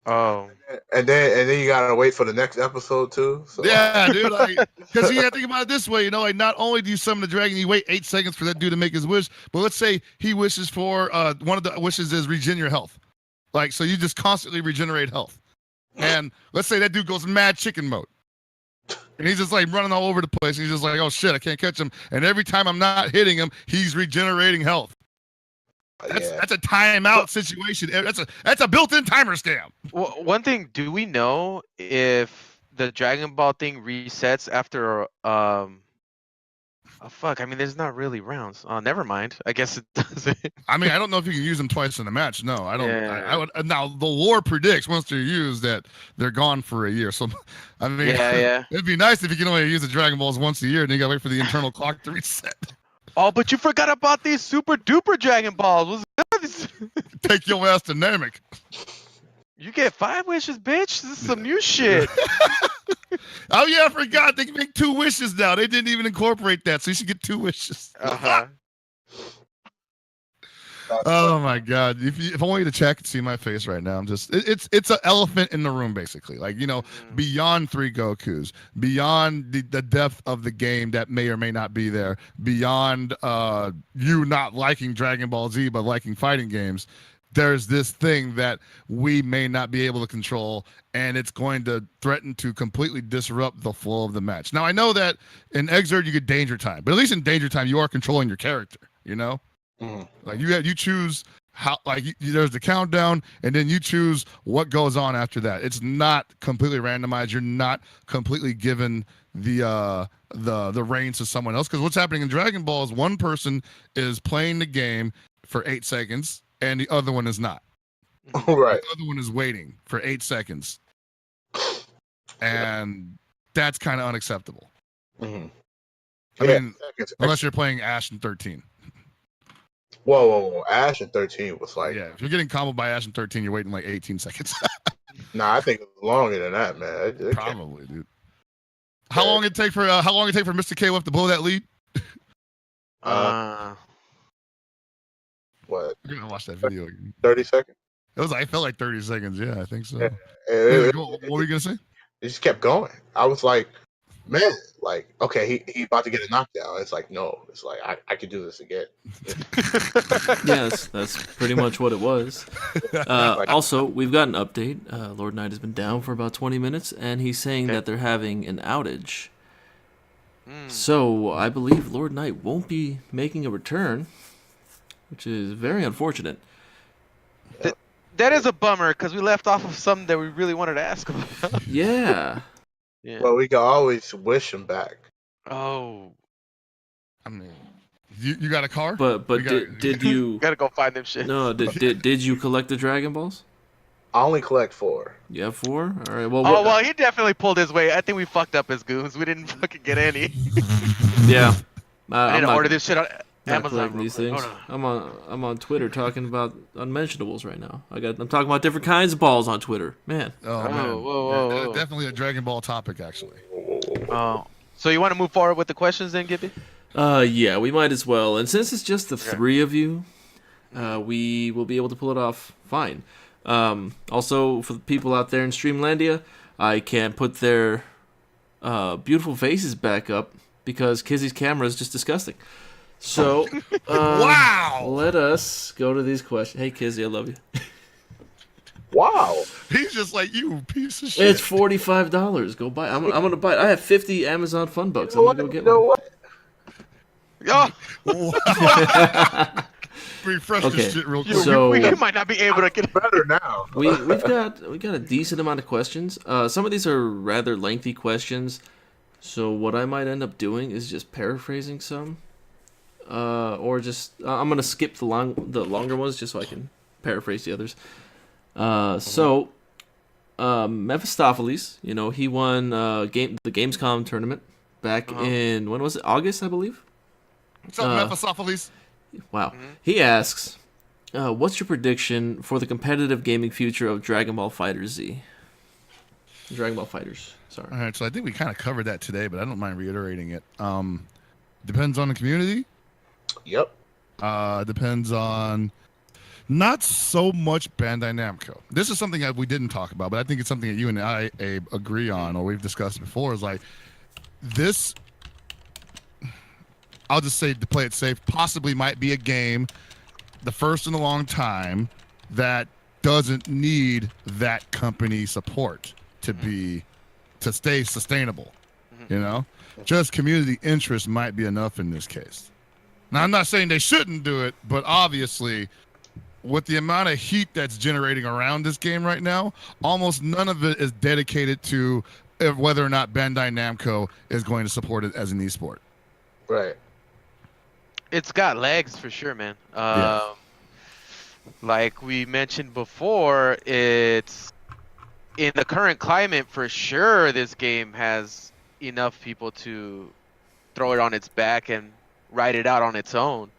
Oh. And then you gotta wait for the next episode too. So. Yeah, dude. Because you gotta think about it this way, you know, like not only do you summon the dragon, you wait 8 seconds for that dude to make his wish, but let's say he wishes for one of the wishes is regen your health. Like, so you just constantly regenerate health. And let's say that dude goes mad chicken mode. And he's just like running all over the place. He's just like, oh shit, I can't catch him. And every time I'm not hitting him, he's regenerating health. That's a timeout situation. That's a built-in timer scam. Well, one thing, do we know if the Dragon Ball thing resets after oh fuck, I mean there's not really rounds. Oh, never mind. I guess it doesn't. I mean, I don't know if you can use them twice in a match. No, I don't. Yeah. I would now the lore predicts once they're used that they're gone for a year. So I mean, Yeah. it'd be nice if you can only use the Dragon Balls once a year and you gotta wait for the internal clock to reset. Oh, but you forgot about these super duper Dragon Balls. Take your ass to Namek. You get 5 wishes, bitch. This is some new shit. Oh yeah, I forgot. They can make 2 wishes now. They didn't even incorporate that, so you should get 2 wishes. Uh-huh. Oh my god! If I want you to check and see my face right now, I'm just it's an elephant in the room basically. Like beyond 3 Gokus, beyond the depth of the game that may or may not be there, beyond you not liking Dragon Ball Z but liking fighting games. There's this thing that we may not be able to control, and it's going to threaten to completely disrupt the flow of the match. Now I know that in Exert you get Danger Time, but at least in Danger Time you are controlling your character. Like you choose how, like there's the countdown, and then you choose what goes on after that. It's not completely randomized. You're not completely given the reins to someone else, because what's happening in Dragon Ball is one person is playing the game for 8 seconds and the other one is not. Right. The other one is waiting for 8 seconds, and that's kind of unacceptable. Mm-hmm. I mean, unless you're playing Ash in 13. Whoa. Ash in 13 was like... Yeah, if you're getting comboed by Ash in 13, you're waiting like 18 seconds. Nah, I think it was longer than that, man. Probably, dude. How long it take for Mr. K-Web to blow that lead? What? You're gonna watch that video again. 30 seconds? It felt like 30 seconds. Yeah, I think so. Yeah. What were you gonna say? It just kept going. I was like, man, like, okay, he about to get a knockdown. It's like, no, it's like I could do this again. Yes, that's pretty much what it was. Also, we've got an update. Lord Knight has been down for about 20 minutes, and he's saying that they're having an outage. So I believe Lord Knight won't be making a return, which is very unfortunate. That is a bummer, because we left off of something that we really wanted to ask about. Yeah. Well, we can always wish him back. Oh. I mean, you got a car? But did you gotta go find them shit? No, did you collect the Dragon Balls? I only collect 4. You have 4? All right. Well. Well, he definitely pulled his weight. I think we fucked up as goons. We didn't fucking get any. Yeah. I need to order this shit on Amazon. Amazon. These things. I'm on Twitter talking about unmentionables right now. I'm talking about different kinds of balls on Twitter. Man. Oh man. Whoa. Definitely a Dragon Ball topic, actually. Oh. So you want to move forward with the questions then, Gibby? Yeah, we might as well. And since it's just the 3 of you, we will be able to pull it off fine. Also, for the people out there in Streamlandia, I can't put their beautiful faces back up because Kizzy's camera is just disgusting. So, wow! Let us go to these questions. Hey, Kizzy, I love you. Wow. He's just like, you piece of shit. It's $45. Go buy it. I'm going to buy it. I have 50 Amazon Fun Bucks. I'm going to go get one. What? Refresh this shit real quick. So we might not be able to get better now. We've got a decent amount of questions. Some of these are rather lengthy questions. So what I might end up doing is just paraphrasing some. Or just I'm gonna skip the longer ones just so I can paraphrase the others. So Mephistopheles, he won the Gamescom tournament back in, when was it? August, I believe. What's up, Mephistopheles? Wow. He asks, what's your prediction for the competitive gaming future of Dragon Ball Fighter Z? Dragon Ball Fighters. Sorry. All right, so I think we kind of covered that today, but I don't mind reiterating it. Depends on the community. Yep. Depends on not so much Bandai Namco. This is something that we didn't talk about, but I think it's something that you and I, Abe, agree on, or we've discussed before, is like this. I'll just say, to play it safe, possibly might be a game, the first in a long time, that doesn't need that company support to stay sustainable. You know, just community interest might be enough in this case. Now, I'm not saying they shouldn't do it, but obviously, with the amount of heat that's generating around this game right now, almost none of it is dedicated to whether or not Bandai Namco is going to support it as an esport. Right. It's got legs for sure, man. Yeah. Like we mentioned before, it's in the current climate for sure. This game has enough people to throw it on its back and ride it out on its own.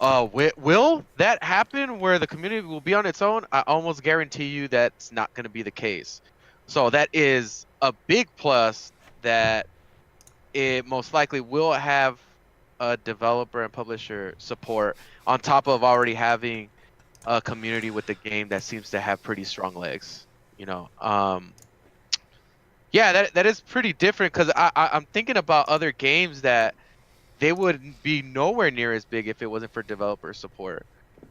Will that happen where the community will be on its own? I almost guarantee you that's not going to be the case. So that is a big plus that it most likely will have a developer and publisher support on top of already having a community with the game that seems to have pretty strong legs. You know, yeah, that is pretty different because I'm thinking about other games that they would be nowhere near as big if it wasn't for developer support.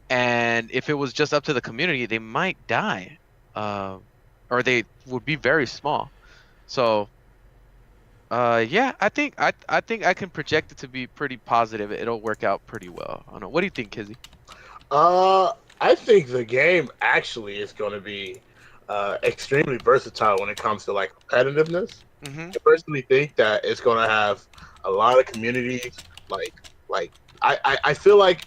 And if it was just up to the community, they might die. Or they would be very small. So yeah, I think I can project it to be pretty positive. It'll work out pretty well. I don't know. What do you think, Kizzy? I think the game actually is going to be extremely versatile when it comes to like competitiveness. I personally think that it's going to have a lot of communities. Like I feel like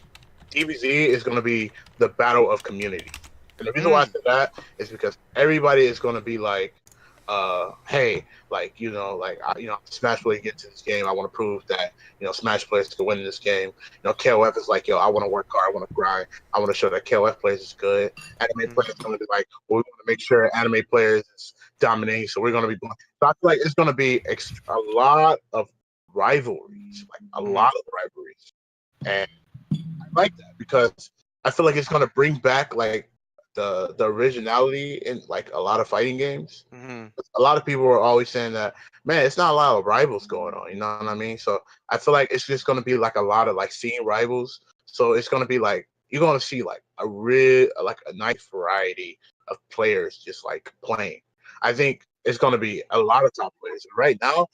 DBZ is going to be the battle of community, and the reason why I say that is because everybody is going to be like, hey, like Smash Play get to this game. I want to prove that Smash players can win in this game. KOF is like, yo, I want to work hard. I want to grind. I want to show that KOF players is good. Anime players going to be like, well, we want to make sure anime players is dominating. So we're going to be. So I feel like it's going to be a lot of rivalries, like a lot of rivalries, and I like that because I feel like it's going to bring back like the originality in like a lot of fighting games. A lot of people are always saying that, man, it's not a lot of rivals going on. You know what I mean? So I feel like it's just going to be like a lot of like seeing rivals. So it's going to be like you're going to see like a nice variety of players just like playing. I think it's going to be a lot of top players right now.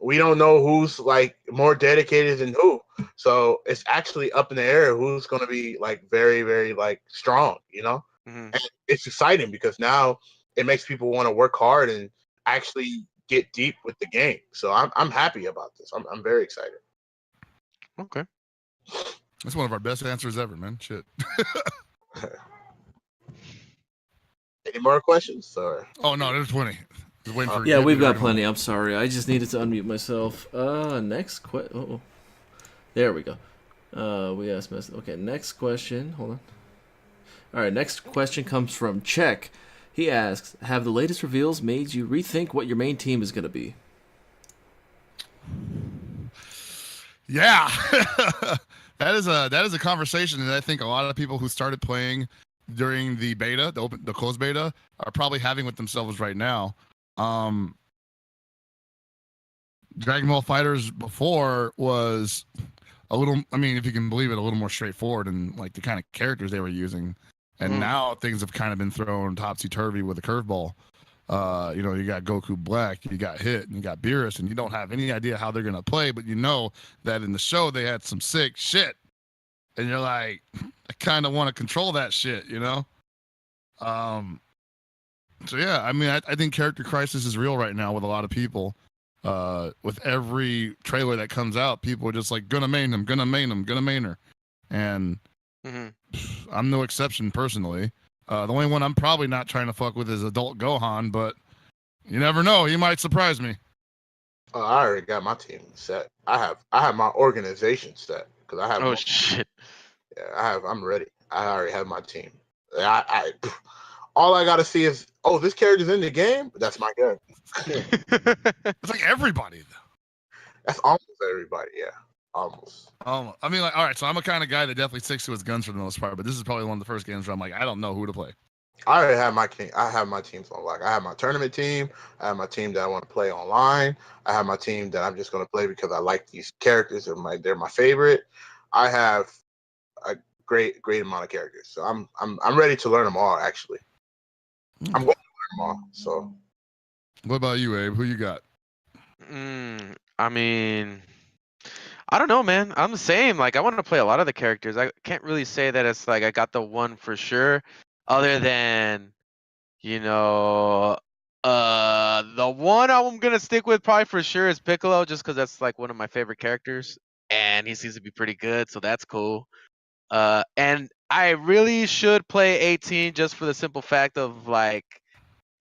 We don't know who's like more dedicated than who. So it's actually up in the air who's going to be like very, very like strong, And it's exciting because now it makes people want to work hard and actually get deep with the game. So I'm happy about this. I'm very excited. Okay. That's one of our best answers ever, man. Shit. Any more questions? Or? Oh no, there's 20. Yeah, we've got plenty. I'm sorry. I just needed to unmute myself. Next question. Oh, there we go. We asked. Okay, next question. Hold on. All right, next question comes from Czech. He asks, "Have the latest reveals made you rethink what your main team is going to be?" Yeah, that is a conversation that I think a lot of people who started playing during the beta, the closed beta, are probably having with themselves right now. Dragon Ball Fighters before was a little, I mean, if you can believe it, a little more straightforward and like the kind of characters they were using. And now things have kind of been thrown topsy-turvy with a curveball. You got Goku Black, you got Hit, and you got Beerus, and you don't have any idea how they're going to play, but you know that in the show they had some sick shit. And you're like, I kind of want to control that shit, So yeah, I mean, I think character crisis is real right now with a lot of people. With every trailer that comes out, people are just like, gonna main him, gonna main him, gonna main her. And I'm no exception personally. The only one I'm probably not trying to fuck with is adult Gohan, but you never know, he might surprise me. Oh, I already got my team set. I have my organization set because I have. Oh shit! Yeah, I'm ready. I already have my team. All I gotta see is, this character's in the game. That's my character. It's like everybody, though. That's almost everybody. Yeah, almost. I mean, like, all right. So I'm a kind of guy that definitely sticks to his guns for the most part. But this is probably one of the first games where I'm like, I don't know who to play. I already have my team. I have my teams on lock. I have my tournament team. I have my team that I want to play online. I have my team that I'm just going to play because I like these characters. They're my favorite. I have a great amount of characters, so I'm ready to learn them all. Actually, I'm going to learn them all. So, what about you, Abe? Who you got? I mean, I don't know, man. I'm the same. Like, I want to play a lot of the characters. I can't really say that it's like I got the one for sure, other than, you know, the one I'm gonna stick with probably for sure is Piccolo, just because that's like one of my favorite characters, and he seems to be pretty good, so that's cool. And I really should play 18 just for the simple fact of like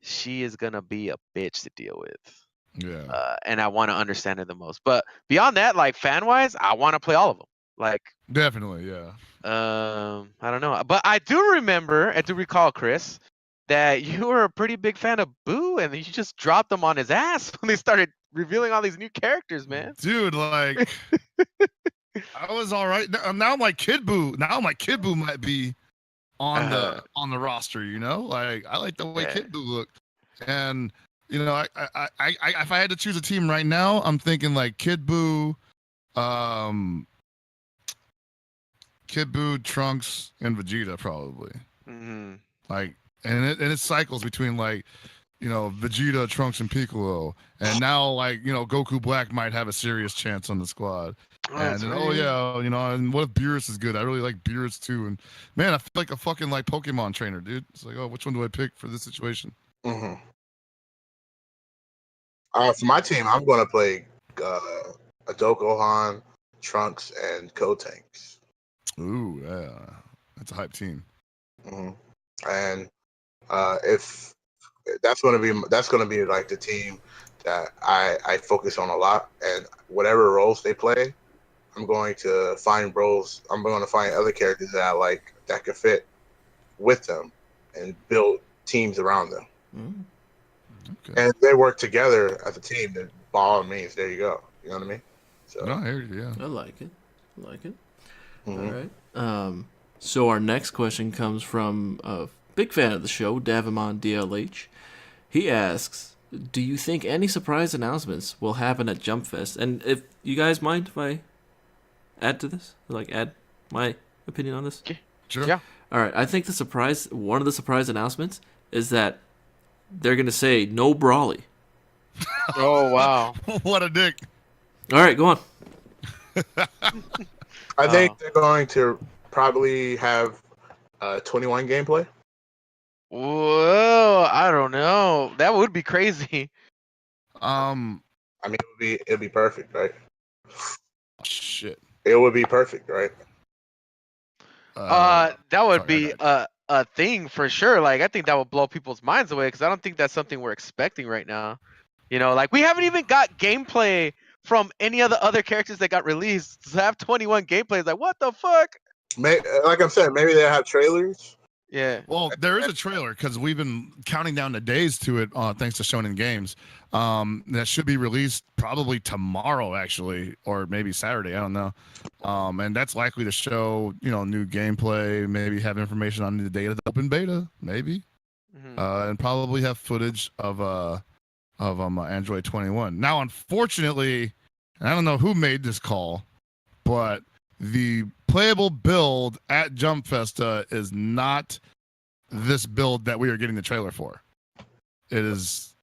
she is gonna be a bitch to deal with. Yeah, And I want to understand it the most. But beyond that, like fan wise, I want to play all of them. Like, definitely. Yeah. I don't know, but I do remember, I do recall, Chris, that you were a pretty big fan of Boo, and you just dropped him on his ass when they started revealing all these new characters, man. Dude, like, I was all right. Now I'm like Kid Boo. Now I'm like Kid Boo might be on the roster. You know, like I like the way Yeah. Kid Boo looked, and you know, I if I had to choose a team right now, I'm thinking like Kid Boo, Trunks, and Vegeta probably. Mm-hmm. Like, and it cycles between like, you know, Vegeta, Trunks, and Piccolo, and now like, you know, Goku Black might have a serious chance on the squad. And then, oh yeah, you know, and what if Beerus is good? I really like Beerus too. And man, I feel like a fucking like Pokemon trainer, dude. It's like, oh, which one do I pick for this situation? Mm-hmm. For my team, I'm going to play Adult Gohan, Trunks, and Gotenks. Ooh, yeah, that's a hype team. Mm-hmm. And if that's going to be like the team that I focus on a lot, and whatever roles they play, I'm going to find roles. I'm going to find other characters that I like that could fit with them, and build teams around them. Mm. Okay. And if they work together as a team, then by all means, there you go. You know what I mean? So, No, I hear you, yeah. I like it. I like it. mhm. All right. So our next question comes from a big fan of the show, Davimon DLH. He asks, do you think any surprise announcements will happen at Jump Fest? And if you guys mind if I add to this? Like, add my opinion on this? Sure. Yeah. All right. I think one of the surprise announcements is that they're going to say no Brawly. Oh wow. What a dick. All right, go on. I think they're going to probably have 21 gameplay. Whoa, I don't know. That would be crazy. I mean, it'd be perfect, right? Shit. It would be perfect, right? That would sorry, be I a thing for sure. Like, I think that would blow people's minds away because I don't think that's something we're expecting right now. You know, like we haven't even got gameplay from any of the other characters that got released. To have 21 gameplays, like what the fuck? Like I'm saying, maybe they'll have trailers. Yeah. Well, there is a trailer because we've been counting down the days to it, thanks to Shonen Games. That should be released probably tomorrow, actually, or maybe Saturday. I don't know. And that's likely to show, you know, new gameplay, maybe have information on the data, the open beta, maybe, Mhm. and probably have footage of Android 21. Now, unfortunately, and I don't know who made this call, but the playable build at Jump Festa is not this build that we are getting the trailer for. It is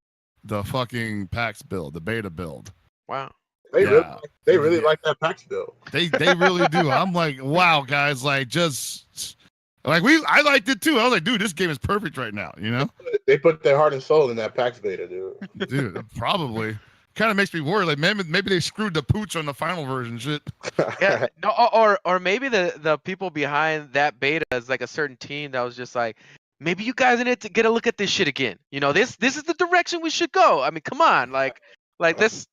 the fucking PAX build, the beta build. Wow. They Yeah. really like that PAX build. They really do. I'm like, wow, guys, like just like I liked it too. I was like, dude, this game is perfect right now, you know? They put their heart and soul in that PAX beta, dude. Dude, probably. Kind of makes me worry. Like maybe they screwed the pooch on the final version shit. Yeah. No. Or maybe the people behind that beta is like a certain team that was just like, maybe you guys need to get a look at this shit again. You know, this is the direction we should go. I mean, come on, like let's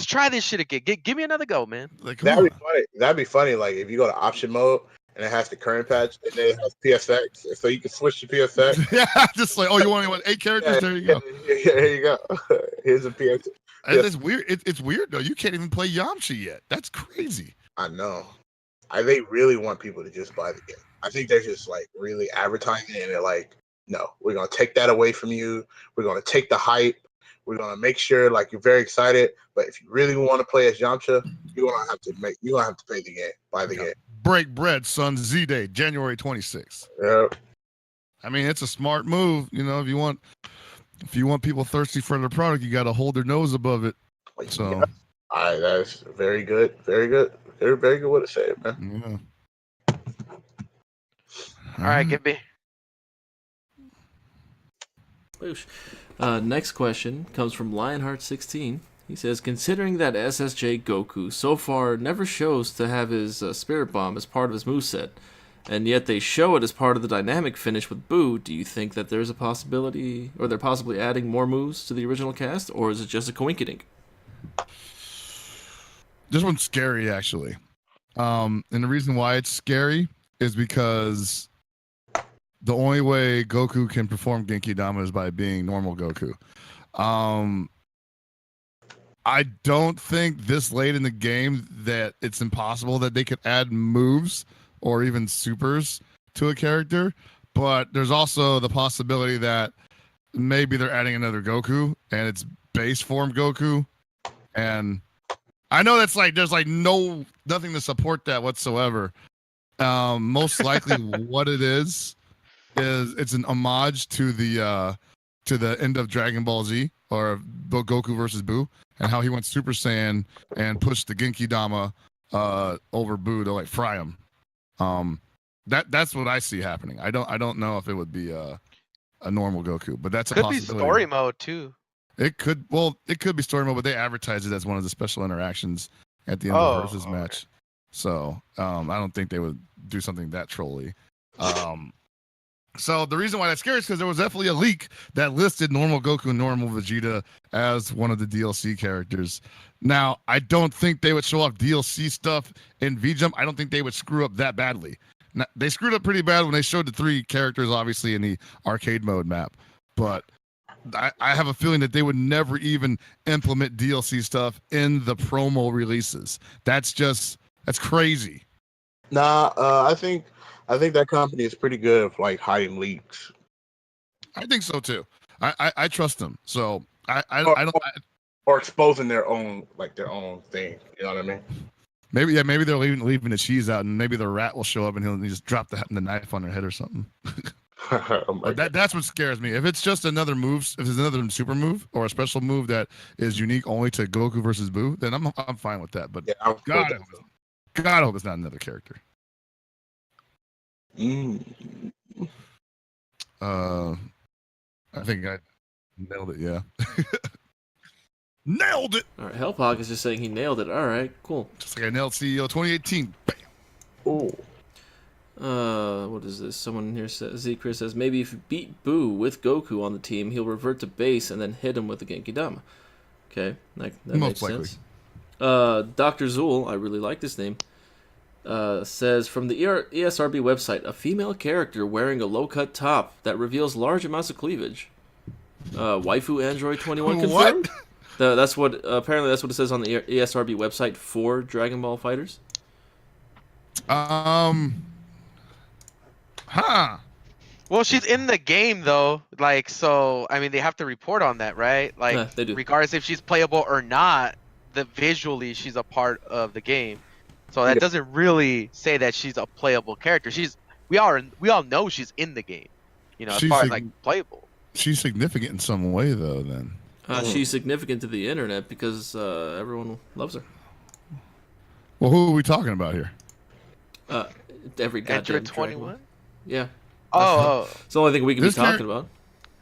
try this shit again. Give me another go, man. Like, That'd be funny. That'd be funny. Like if you go to option mode and it has the current patch and then it has PSX, so you can switch to PSX. yeah, just like, oh, you want 8 characters? Yeah, There you go. Yeah, here you go. Here's a PSX. It's weird. It's weird though. You can't even play Yamcha yet. That's crazy. I know. They really want people to just buy the game. I think they're just like really advertising it, and they're like, no, we're gonna take that away from you. We're gonna take the hype. We're gonna make sure like you're very excited. But if you really want to play as Yamcha, you're gonna have to pay the game, buy the game. Break bread, son. Z Day, January 26th. Yeah. I mean, it's a smart move. You know, if you want people thirsty for the product, you got to hold their nose above it. So yeah, that's very good, very good, very very good way to say it, man. yeah. All right, Gibby. Whoosh. Next question comes from Lionheart16. He says, considering that SSJ Goku so far never shows to have his Spirit Bomb as part of his moveset, and yet they show it as part of the dynamic finish with Boo, do you think that there's a possibility, or they're possibly adding more moves to the original cast, or is it just a coinkydink? This one's scary, actually. And the reason why it's scary is because the only way Goku can perform Genki Dama is by being normal Goku. I don't think this late in the game that it's impossible that they could add moves or even supers to a character, but there's also the possibility that maybe they're adding another Goku and it's base form Goku. And I know that's like there's like nothing to support that whatsoever. Most likely what it is it's an homage to the end of Dragon Ball Z or Goku versus Boo and how he went Super Saiyan and pushed the Genki Dama over Boo to like fry him. That's what I see happening. I don't know if it would be a normal Goku, but that's a Could possibility. be story mode too. It could be story mode, but they advertise it as one of the special interactions at the end of the versus match. So I don't think they would do something that trolly. So the reason why that's scary is because there was definitely a leak that listed normal Goku and normal Vegeta as one of the DLC characters. Now, I don't think they would show off DLC stuff in V-Jump. I don't think they would screw up that badly. Now, they screwed up pretty bad when they showed the 3 characters, obviously, in the arcade mode map. But I have a feeling that they would never even implement DLC stuff in the promo releases. That's crazy. Nah, I think that company is pretty good at like hiding leaks. I think so too. I trust them. So I don't. Or exposing their own thing. You know what I mean? Maybe they're leaving the cheese out, and maybe the rat will show up and he'll just drop the knife on their head or something. That's what scares me. If it's just another move, if it's another super move or a special move that is unique only to Goku versus Boo, then I'm fine with that. But yeah, God, I hope it's not another character. I think I nailed it. Yeah, nailed it. All right, Hellpock is just saying he nailed it. All right, cool. Just like I nailed CEO 2018. Bam. Oh. What is this? Someone here says, Chris says, maybe if you beat Boo with Goku on the team, he'll revert to base and then hit him with the Genki Dama. Okay, that makes sense. Dr. Zool, I really like this name, says, from the ESRB website, a female character wearing a low-cut top that reveals large amounts of cleavage. Waifu Android 21 confirmed? That's what it says on the ESRB website for Dragon Ball FighterZ. Well, she's in the game though, like, so I mean they have to report on that, right? Like, Yeah, they do. Regardless if she's playable or not, visually she's a part of the game. So that doesn't really say that she's a playable character. We all know she's in the game, you know, as far as like playable. She's significant in some way though. Then she's significant to the internet because everyone loves her. Well, who are we talking about here? Every goddamn Android 21. Yeah. Oh, it's the only thing we can be talking about.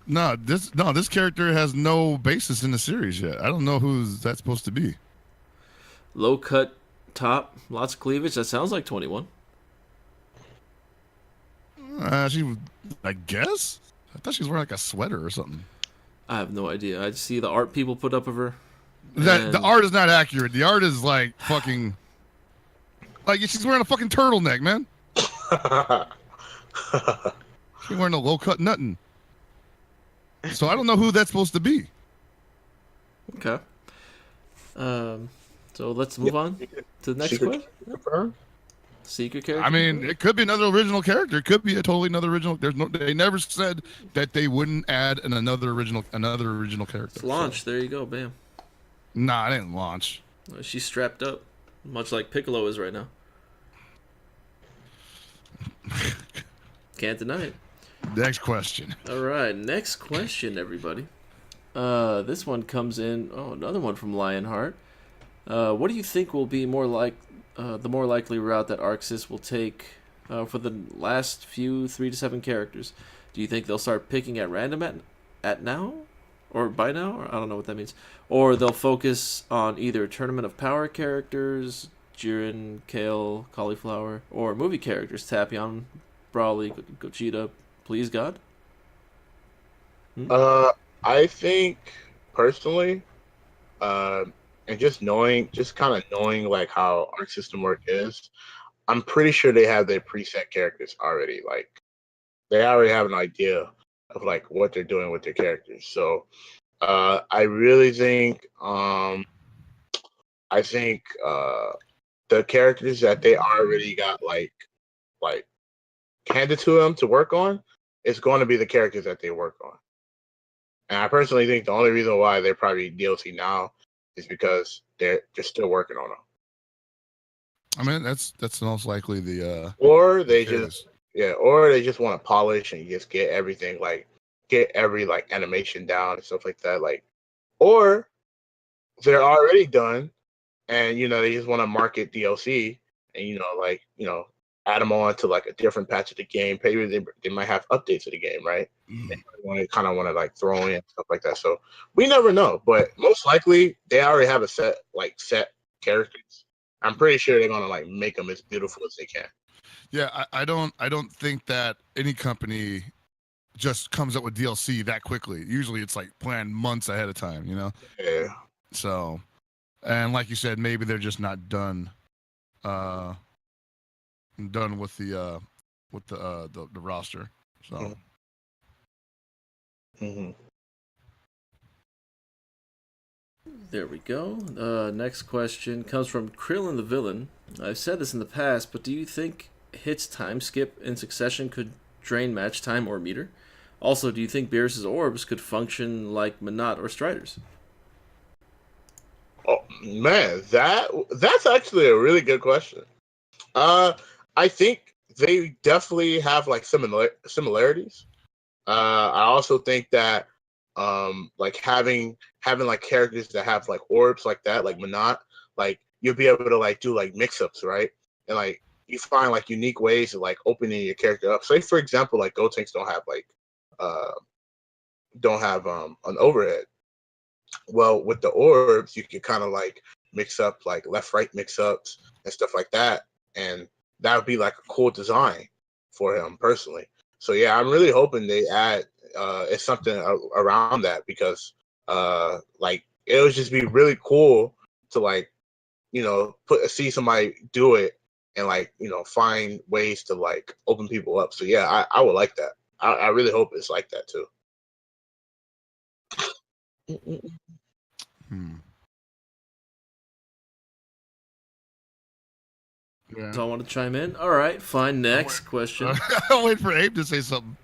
No, this character has no basis in the series yet. I don't know who's that supposed to be. Low cut top, lots of cleavage. That sounds like 21. I guess. I thought she was wearing like a sweater or something. I have no idea. I see the art people put up of her. The art is not accurate. The art is like fucking. Like she's wearing a fucking turtleneck, man. She's wearing a low cut nothing. So I don't know who that's supposed to be. Okay. So let's move on to the next question. Secret character. I mean, it could be another original character. It could be a totally another original. They never said that they wouldn't add another original character. It's launched. There you go. Bam. Nah, it didn't launch. She's strapped up, much like Piccolo is right now. Can't deny it. Next question. All right, next question, everybody. This one comes in. Oh, another one from Lionheart. What do you think will be the more likely route that ArcSys will take for the last few 3 to 7 characters? Do you think they'll start picking at random at now, or by now, or I don't know what that means, or they'll focus on either Tournament of Power characters, Jiren, Kale, Cauliflower, or movie characters, Tapion, Brawly, Gogeta, Please God? I think personally, and just kind of knowing like how our system work is, I'm pretty sure they have their preset characters already. Like they already have an idea of like what they're doing with their characters. So I really think the characters that they already got like handed to them to work on is going to be the characters that they work on. And I personally think the only reason why they're probably DLC now is because they're just still working on them. I mean, that's most likely the or they case. just want to polish and just get everything get every like animation down and stuff like that. Like, or they're already done and they just want to market DLC and add them on to like a different patch of the game. Maybe they might have updates of the game, right? They want to like throw in stuff like that. So we never know, but most likely they already have a set characters. I'm pretty sure they're gonna like make them as beautiful as they can. Yeah, I don't think that any company just comes up with DLC that quickly. Usually it's like planned months ahead of time, Yeah. So, and like you said, maybe they're just not done with the roster. So. Mm-hmm. There we go. Next question comes from Krillin the Villain. I've said this in the past, but do you think Hit's time skip in succession could drain match time or meter? Also, do you think Beerus' orbs could function like Menat or Strider's? Oh man, that's actually a really good question. I think they definitely have like similarities. I also think that like having like characters that have like orbs like that, like Menat, like you'll be able to like do like mix-ups, right? And like you find like unique ways of like opening your character up. Say for example, like Gotenks don't have an overhead. Well, with the orbs, you can kind of like mix up like left-right mix-ups and stuff like that, and that would be like a cool design for him personally. So yeah, I'm really hoping they add it's something around that because like it would just be really cool to like see somebody do it and like find ways to like open people up. So yeah, I would like that. I really hope it's like that too. Yeah. So I want to chime in. All right, fine. Next question. I'll wait for Abe to say something.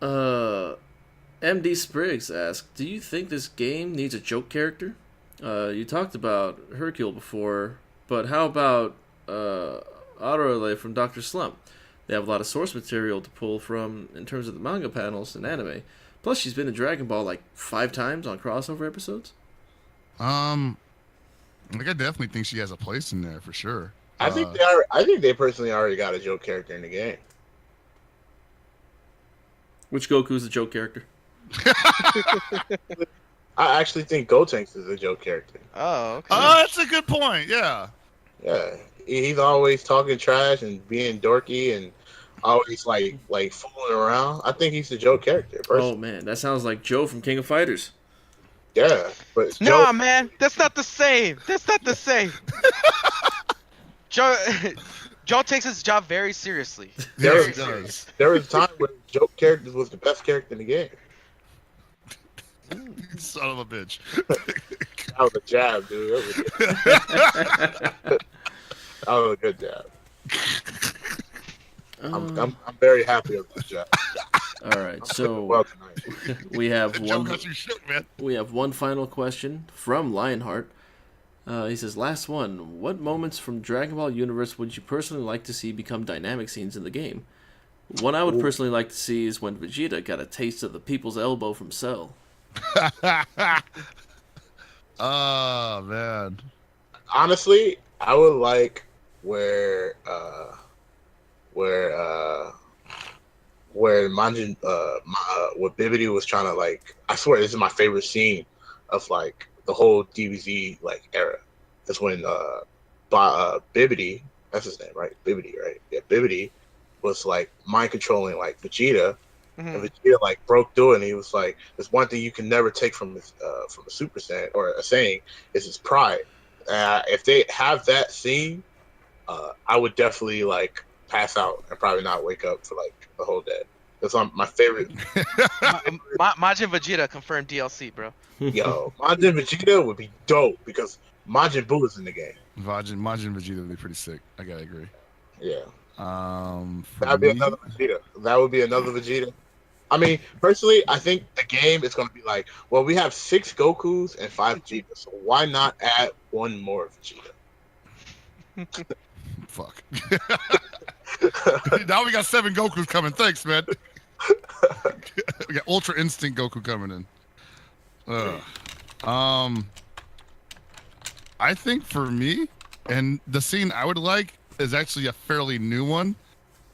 MD Spriggs asks, do you think this game needs a joke character? You talked about Hercule before, but how about Autorelay from Dr. Slump? They have a lot of source material to pull from in terms of the manga panels and anime. Plus, she's been in Dragon Ball like 5 times on crossover episodes. Like I definitely think she has a place in there for sure. I think they personally already got a joke character in the game. Which Goku's the joke character? I actually think Gotenks is a joke character. Oh, okay. Oh, that's a good point. Yeah. Yeah, he's always talking trash and being dorky and always like fooling around. I think he's the joke character. Personally. Oh man, that sounds like Joe from King of Fighters. Yeah, but Nah, man, that's not the same. That's not the same. Joe takes his job very seriously. There was a time where joke characters was the best character in the game. Son of a bitch. That was a jab, dude. That was a good jab. I'm very happy with this jab. All right, so Well tonight. we have Joe one. got you shook, man. We have one final question from Lionheart. He says, last one. What moments from Dragon Ball universe would you personally like to see become dynamic scenes in the game? One I would personally like to see is when Vegeta got a taste of the people's elbow from Cell. Oh man. Honestly, I would like where uh where uh where Manjin what Bibidi was trying to like. I swear this is my favorite scene of like the whole DBZ like era. Is when Bibidi, that's his name, right? Bibidi, right? Yeah, Bibidi was like mind controlling like Vegeta, and Mhm. Vegeta like broke through it, and he was like, "There's one thing you can never take from a Super Saiyan or a Saiyan is his pride." If they have that scene, I would definitely like pass out and probably not wake up for like the whole day. That's my favorite. Majin Vegeta confirmed DLC, bro. Yo, Majin Vegeta would be dope because Majin Buu is in the game. Majin Vegeta would be pretty sick. I gotta agree. Yeah, For that'd be me, another Vegeta. That would be another Vegeta. I mean, personally, I think the game is going to be like, well, we have 6 Gokus and 5 Vegetas, so why not add one more Vegeta? fuck. Now we got 7 Gokus coming. Thanks, man. We got Ultra Instinct Goku coming in. I think for me, and the scene I would like is actually a fairly new one.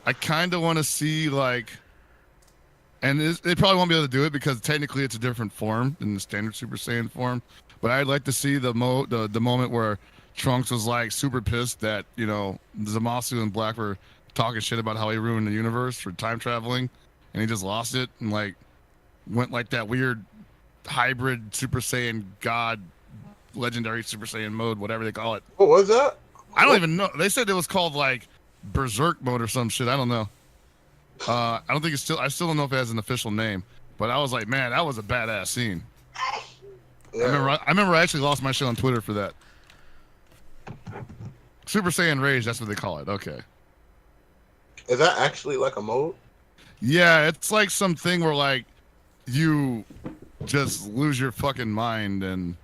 I kind of want to see like, and they probably won't be able to do it because technically it's a different form than the standard Super Saiyan form. But I'd like to see the moment where Trunks was like super pissed that Zamasu and Black were talking shit about how he ruined the universe for time traveling, and he just lost it and like went like that weird hybrid Super Saiyan God, legendary Super Saiyan mode, whatever they call it. What was that? I don't even know. They said it was called like Berserk mode or some shit. I don't know. I don't think I still don't know if it has an official name. But I was like, man, that was a badass scene. Yeah. I remember I actually lost my shit on Twitter for that. Super Saiyan Rage, that's what they call it. Okay. Is that actually like a mode? Yeah, it's like something where like you just lose your fucking mind and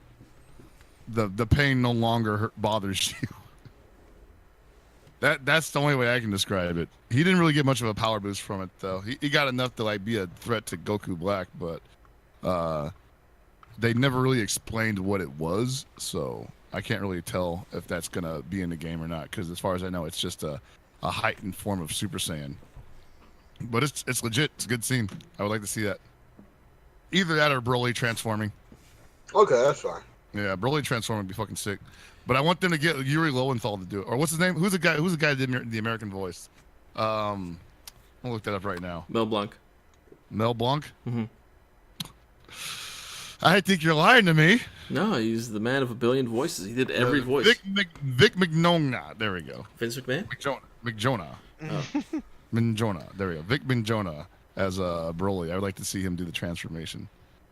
the pain no longer bothers you. That's the only way I can describe it. He didn't really get much of a power boost from it though. He got enough to like be a threat to Goku Black, but they never really explained what it was, so I can't really tell if that's gonna be in the game or not. Because as far as I know, it's just a heightened form of Super Saiyan. But it's legit. It's a good scene. I would like to see that. Either that or Broly transforming. Okay, that's fine. Yeah, Broly transforming would be fucking sick. But I want them to get Yuri Lowenthal to do it. Or what's his name? Who's the guy that did the American voice? I'll look that up right now. Mel Blanc. Mel Blanc? Mm-hmm. I think you're lying to me. No, he's the man of a billion voices. He did every voice. Vic McNona. There we go. Vince McMahon? McJonah. Oh. Minjona. There we go. Vic Minjona as Broly. I would like to see him do the transformation.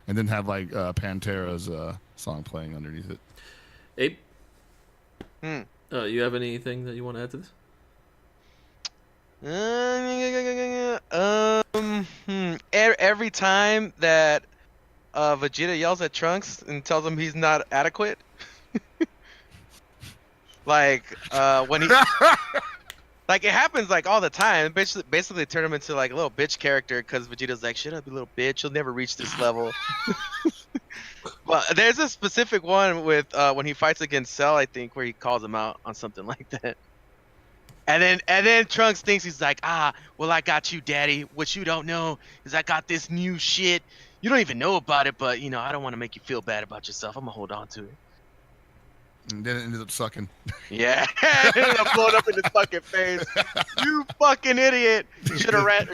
And then have like Pantera's song playing underneath it. Abe? You have anything that you want to add to this? Every time that Vegeta yells at Trunks and tells him he's not adequate, like when he, like it happens like all the time. Basically turn him into like a little bitch character because Vegeta's like, "Shut up, you little bitch! You'll never reach this level." Well, there's a specific one with when he fights against Cell, I think, where he calls him out on something like that. And then Trunks thinks he's like, well, I got you, Daddy. What you don't know is I got this new shit. You don't even know about it, but I don't want to make you feel bad about yourself. I'm gonna hold on to it. And then it ended up sucking. Yeah, it ended up blowing up in his fucking face. You fucking idiot! Should have ran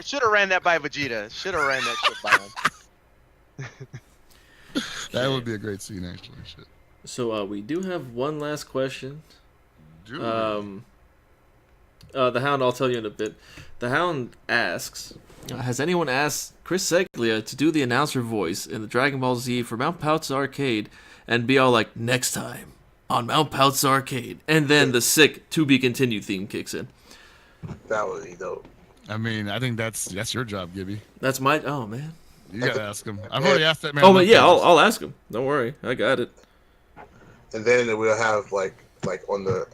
that by Vegeta. Should have ran that shit by him. That would be a great scene, actually. Shit. So we do have one last question. Dude. The Hound, I'll tell you in a bit. The Hound asks, has anyone asked Chris Seglia to do the announcer voice in the Dragon Ball Z for Mount Paozu Arcade and be all like, next time on Mount Paozu Arcade? And then the sick To Be Continued theme kicks in. That would be dope. I mean, I think that's your job, Gibby. That's my... Oh, man. You gotta ask him. I've already asked that man. Oh, but yeah, I'll ask him. Don't worry. I got it. And then we'll have like on the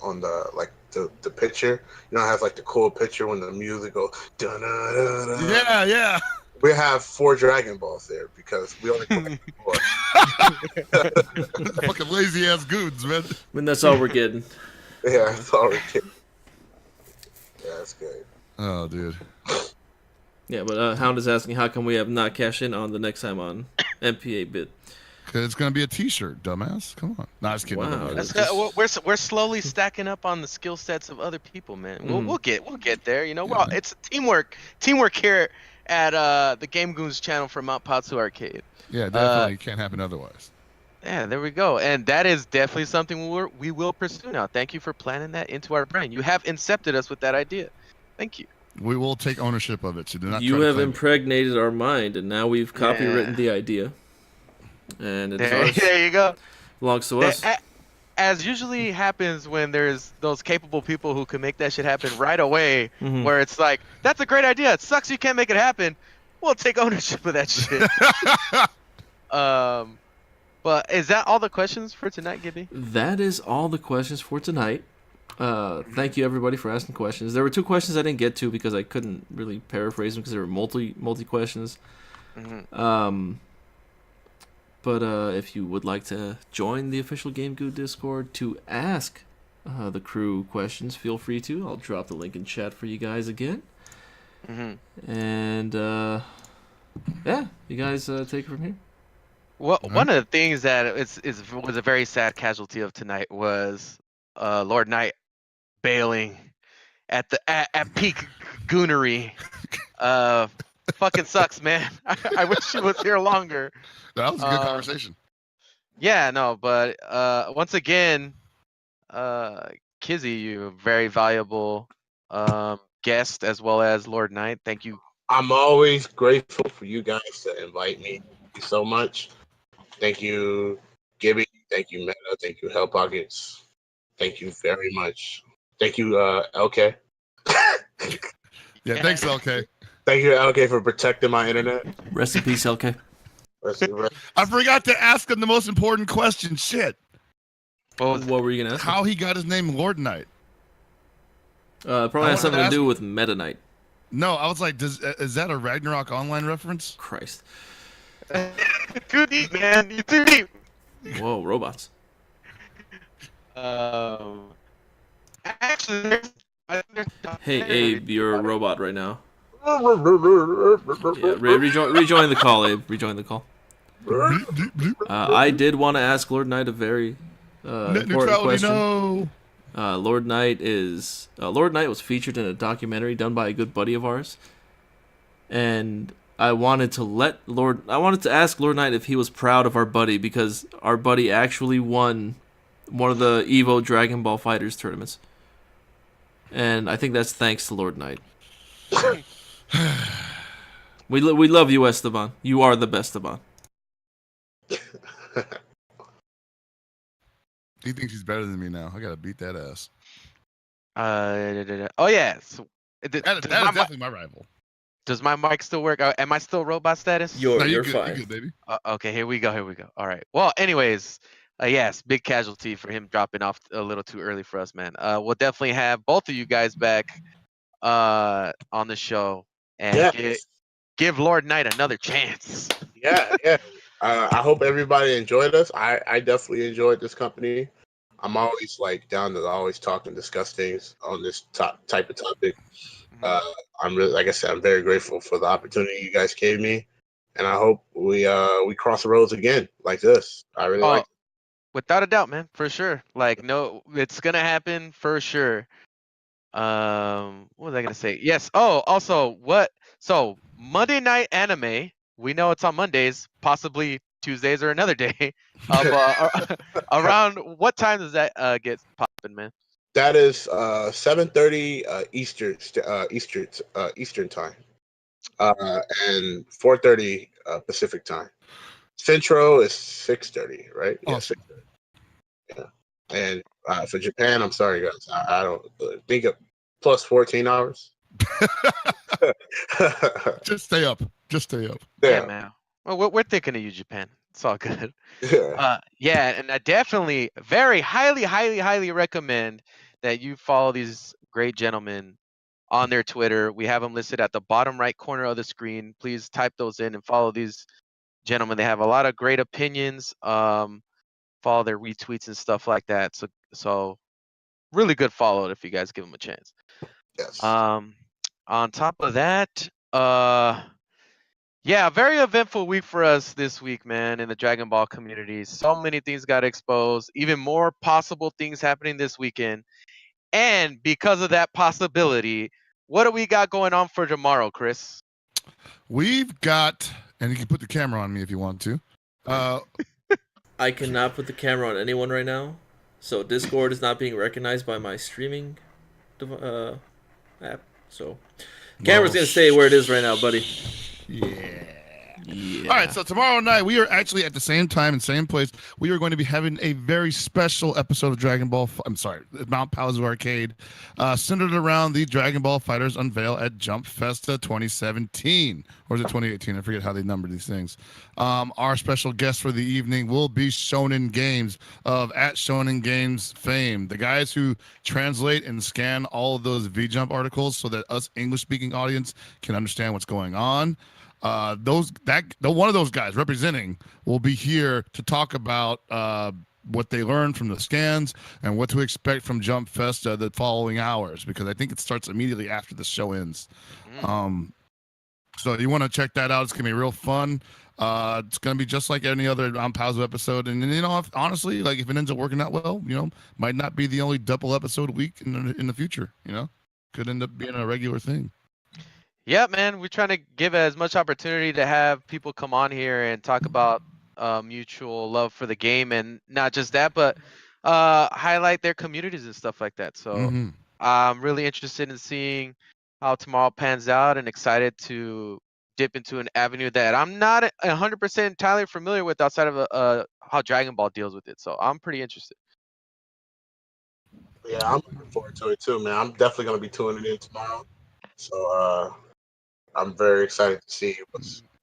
like the picture, have like the cool picture when the music goes. Yeah. We have 4 Dragon Balls there because we only play 4. Fucking lazy ass goons, man. I mean, that's all we're getting. Yeah, that's all we're kidding. Yeah, that's good. Oh, dude. Yeah, but Hound is asking how come we have not cashed in on the next time on MPA bid. Cause it's gonna be a T-shirt, dumbass. Come on. Nah, I was kidding. Wow. That's, we're slowly stacking up on the skill sets of other people, man. We'll get there. You know, well, it's teamwork here at the Game Goons channel for Mount Paozu Arcade. Yeah, definitely can't happen otherwise. Yeah, there we go. And that is definitely something we will pursue now. Thank you for planning that into our brain. You have incepted us with that idea. Thank you. We will take ownership of it. So do not. You try to have claim it. impregnated our mind, and now we've copywritten the idea. And it's ours. There you go. Belongs to us. As usually happens when there's those capable people who can make that shit happen right away, where it's like, that's a great idea. It sucks you can't make it happen. We'll take ownership of that shit. But is that all the questions for tonight, Gibby? That is all the questions for tonight. Thank you everybody for asking questions. There were 2 questions I didn't get to because I couldn't really paraphrase them because they were multi questions. But if you would like to join the official Game Goo Discord to ask the crew questions, feel free to. I'll drop the link in chat for you guys again. And yeah, you guys take it from here. Well, one of the things that was a very sad casualty of tonight was Lord Knight bailing at peak goonery. Fucking sucks, man. I wish he was here longer. That was a good conversation. Yeah, no, but once again, Kizzy, you very valuable guest as well as Lord Knight. Thank you. I'm always grateful for you guys to invite me. Thank you so much. Thank you, Gibby. Thank you, Meta. Thank you, Hell Pockets. Thank you very much. Thank you, LK. Yeah, thanks, LK. Thank you, LK, for protecting my internet. Rest in peace, LK. I forgot to ask him the most important question. Shit. What were you gonna ask? How he got his name Lord Knight? Probably has something to do with Meta Knight. No, I was like, is that a Ragnarok Online reference? Christ. Too deep, man. You're too deep. Whoa, robots. Actually, Hey, Abe, you're a robot right now. Yeah, rejoin the call, Abe. Rejoin the call. I did want to ask Lord Knight a very important question. No. Lord Knight was featured in a documentary done by a good buddy of ours, and I wanted to ask Lord Knight if he was proud of our buddy because our buddy actually won one of the Evo Dragon Ball Fighters tournaments, and I think that's thanks to Lord Knight. We love you, Esteban. You are the best, Esteban. He thinks he's better than me now. I gotta beat that ass. Oh yeah. So, That is definitely my rival. Does my mic still work? Am I still robot status? You're good, fine. You're good, baby. Okay, here we go. All right. Well, anyways, yes, big casualty for him dropping off a little too early for us, man. We'll definitely have both of you guys back on the show and give Lord Knight another chance. Yeah. I hope everybody enjoyed us. I definitely enjoyed this company. I'm always like down to always talk and discuss things on this type of topic. I'm really, like I said, I'm very grateful for the opportunity you guys gave me, and I hope we cross the roads again like this. I really like it. Without a doubt, man, for sure. Like, no, it's gonna happen for sure. What was I gonna say? Yes. Oh, also, what? So Monday Night Anime. We know it's on Mondays, possibly Tuesdays or another day. Around what time does that get popping, man? That is 7:30 Eastern time, and 4:30 Pacific time. Central is 6:30, right? Yeah, 6:30. Yeah, and for Japan, I'm sorry guys, I don't think of plus 14 hours. Just stay up. Yeah, man. Well, we're thinking of you, Japan. It's all good. Yeah. And I definitely very highly recommend that you follow these great gentlemen on their Twitter. We have them listed at the bottom right corner of the screen. Please type those in and follow these gentlemen. They have a lot of great opinions. Follow their retweets and stuff like that. So really good follow if you guys give them a chance. Yes. On top of that, yeah, very eventful week for us this week, man, in the Dragon Ball community. So many things got exposed, even more possible things happening this weekend. And because of that possibility, what do we got going on for tomorrow, Chris? We've got, and you can put the camera on me if you want to. I cannot put the camera on anyone right now, so Discord is not being recognized by my streaming app. So camera's gonna stay where it is right now, buddy. Yeah. All right, so tomorrow night we are actually at the same time and same place. We are going to be having a very special episode of Mount Paozu Arcade, centered around the Dragon Ball Fighters unveil at Jump Festa 2017, or is it 2018? I forget how they number these things. Our special guest for the evening will be Shonen Games of at Shonen Games fame, the guys who translate and scan all of those V-Jump articles so that us English-speaking audience can understand what's going on. One of those guys representing will be here to talk about what they learned from the scans and what to expect from Jump Festa the following hours, because I think it starts immediately after the show ends. So you want to check that out. It's gonna be real fun. It's gonna be just like any other Paozu episode, and honestly, like if it ends up working out well, might not be the only double episode a week in the future. Could end up being a regular thing. Yeah, man, we're trying to give as much opportunity to have people come on here and talk about mutual love for the game, and not just that, but highlight their communities and stuff like that. So I'm really interested in seeing how tomorrow pans out, and excited to dip into an avenue that I'm not 100% entirely familiar with outside of how Dragon Ball deals with it. So I'm pretty interested. Yeah, I'm looking forward to it too, man. I'm definitely gonna be tuning in tomorrow. So I'm very excited to see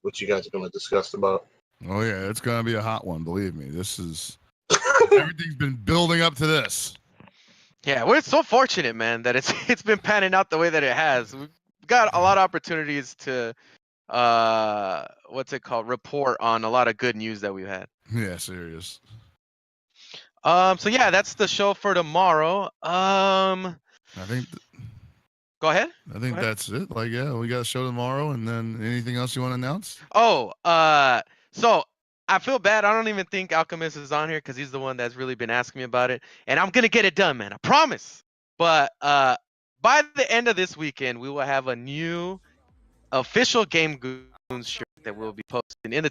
what you guys are going to discuss about. Oh yeah, it's going to be a hot one. Believe me, this is everything's been building up to this. Yeah, we're so fortunate, man, that it's been panning out the way that it has. We've got a lot of opportunities to report on a lot of good news that we've had. Yeah, serious. So yeah, that's the show for tomorrow. I think. Go ahead. I think that's it. Like, yeah, we got a show tomorrow, and then anything else you want to announce? Oh, so I feel bad. I don't even think Alchemist is on here because he's the one that's really been asking me about it, and I'm gonna get it done, man. I promise. But by the end of this weekend, we will have a new official Game Goons shirt that we'll be posting in the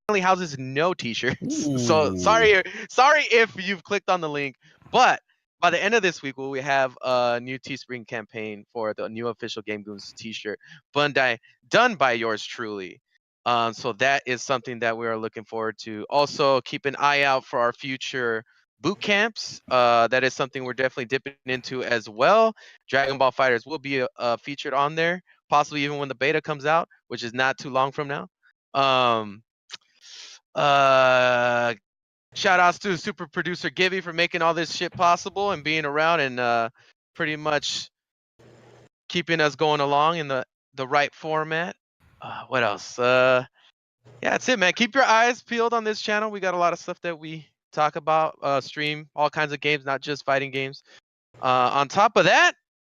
only houses no t-shirts. So sorry if you've clicked on the link, but by the end of this week, we have a new Teespring campaign for the new official Game Goons t-shirt done by yours truly. So that is something that we are looking forward to. Also, keep an eye out for our future boot camps. That is something we're definitely dipping into as well. Dragon Ball Fighters will be featured on there, possibly even when the beta comes out, which is not too long from now. Shout outs to super producer Gibby for making all this shit possible and being around and pretty much keeping us going along in the right format. What else? Yeah, that's it, man. Keep your eyes peeled on this channel. We got a lot of stuff that we talk about, stream all kinds of games, not just fighting games. On top of that,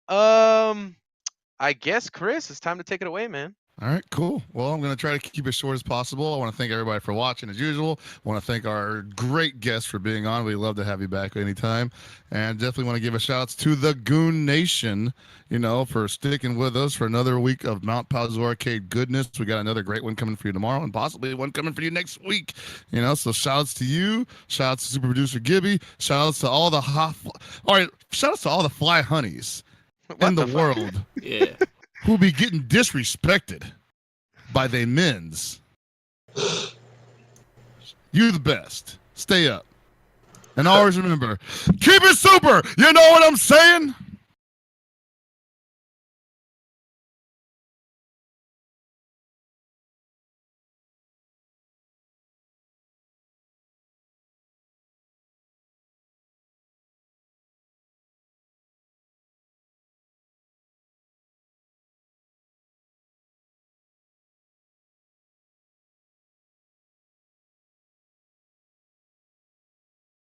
I guess, Chris, it's time to take it away, man. All right, cool. Well, I'm going to try to keep it short as possible. I want to thank everybody for watching as usual. I want to thank our great guests for being on. We'd love to have you back anytime. And definitely want to give a shout out to the Goon Nation, for sticking with us for another week of Mount Paozu Arcade goodness. We got another great one coming for you tomorrow and possibly one coming for you next week. So shout outs to you. Shout outs to super producer Gibby. Shout outs to all the shout outs to all the fly honeys in the world. Yeah. Who be getting disrespected by they men's. You the best. Stay up. And always remember, keep it super. You know what I'm saying?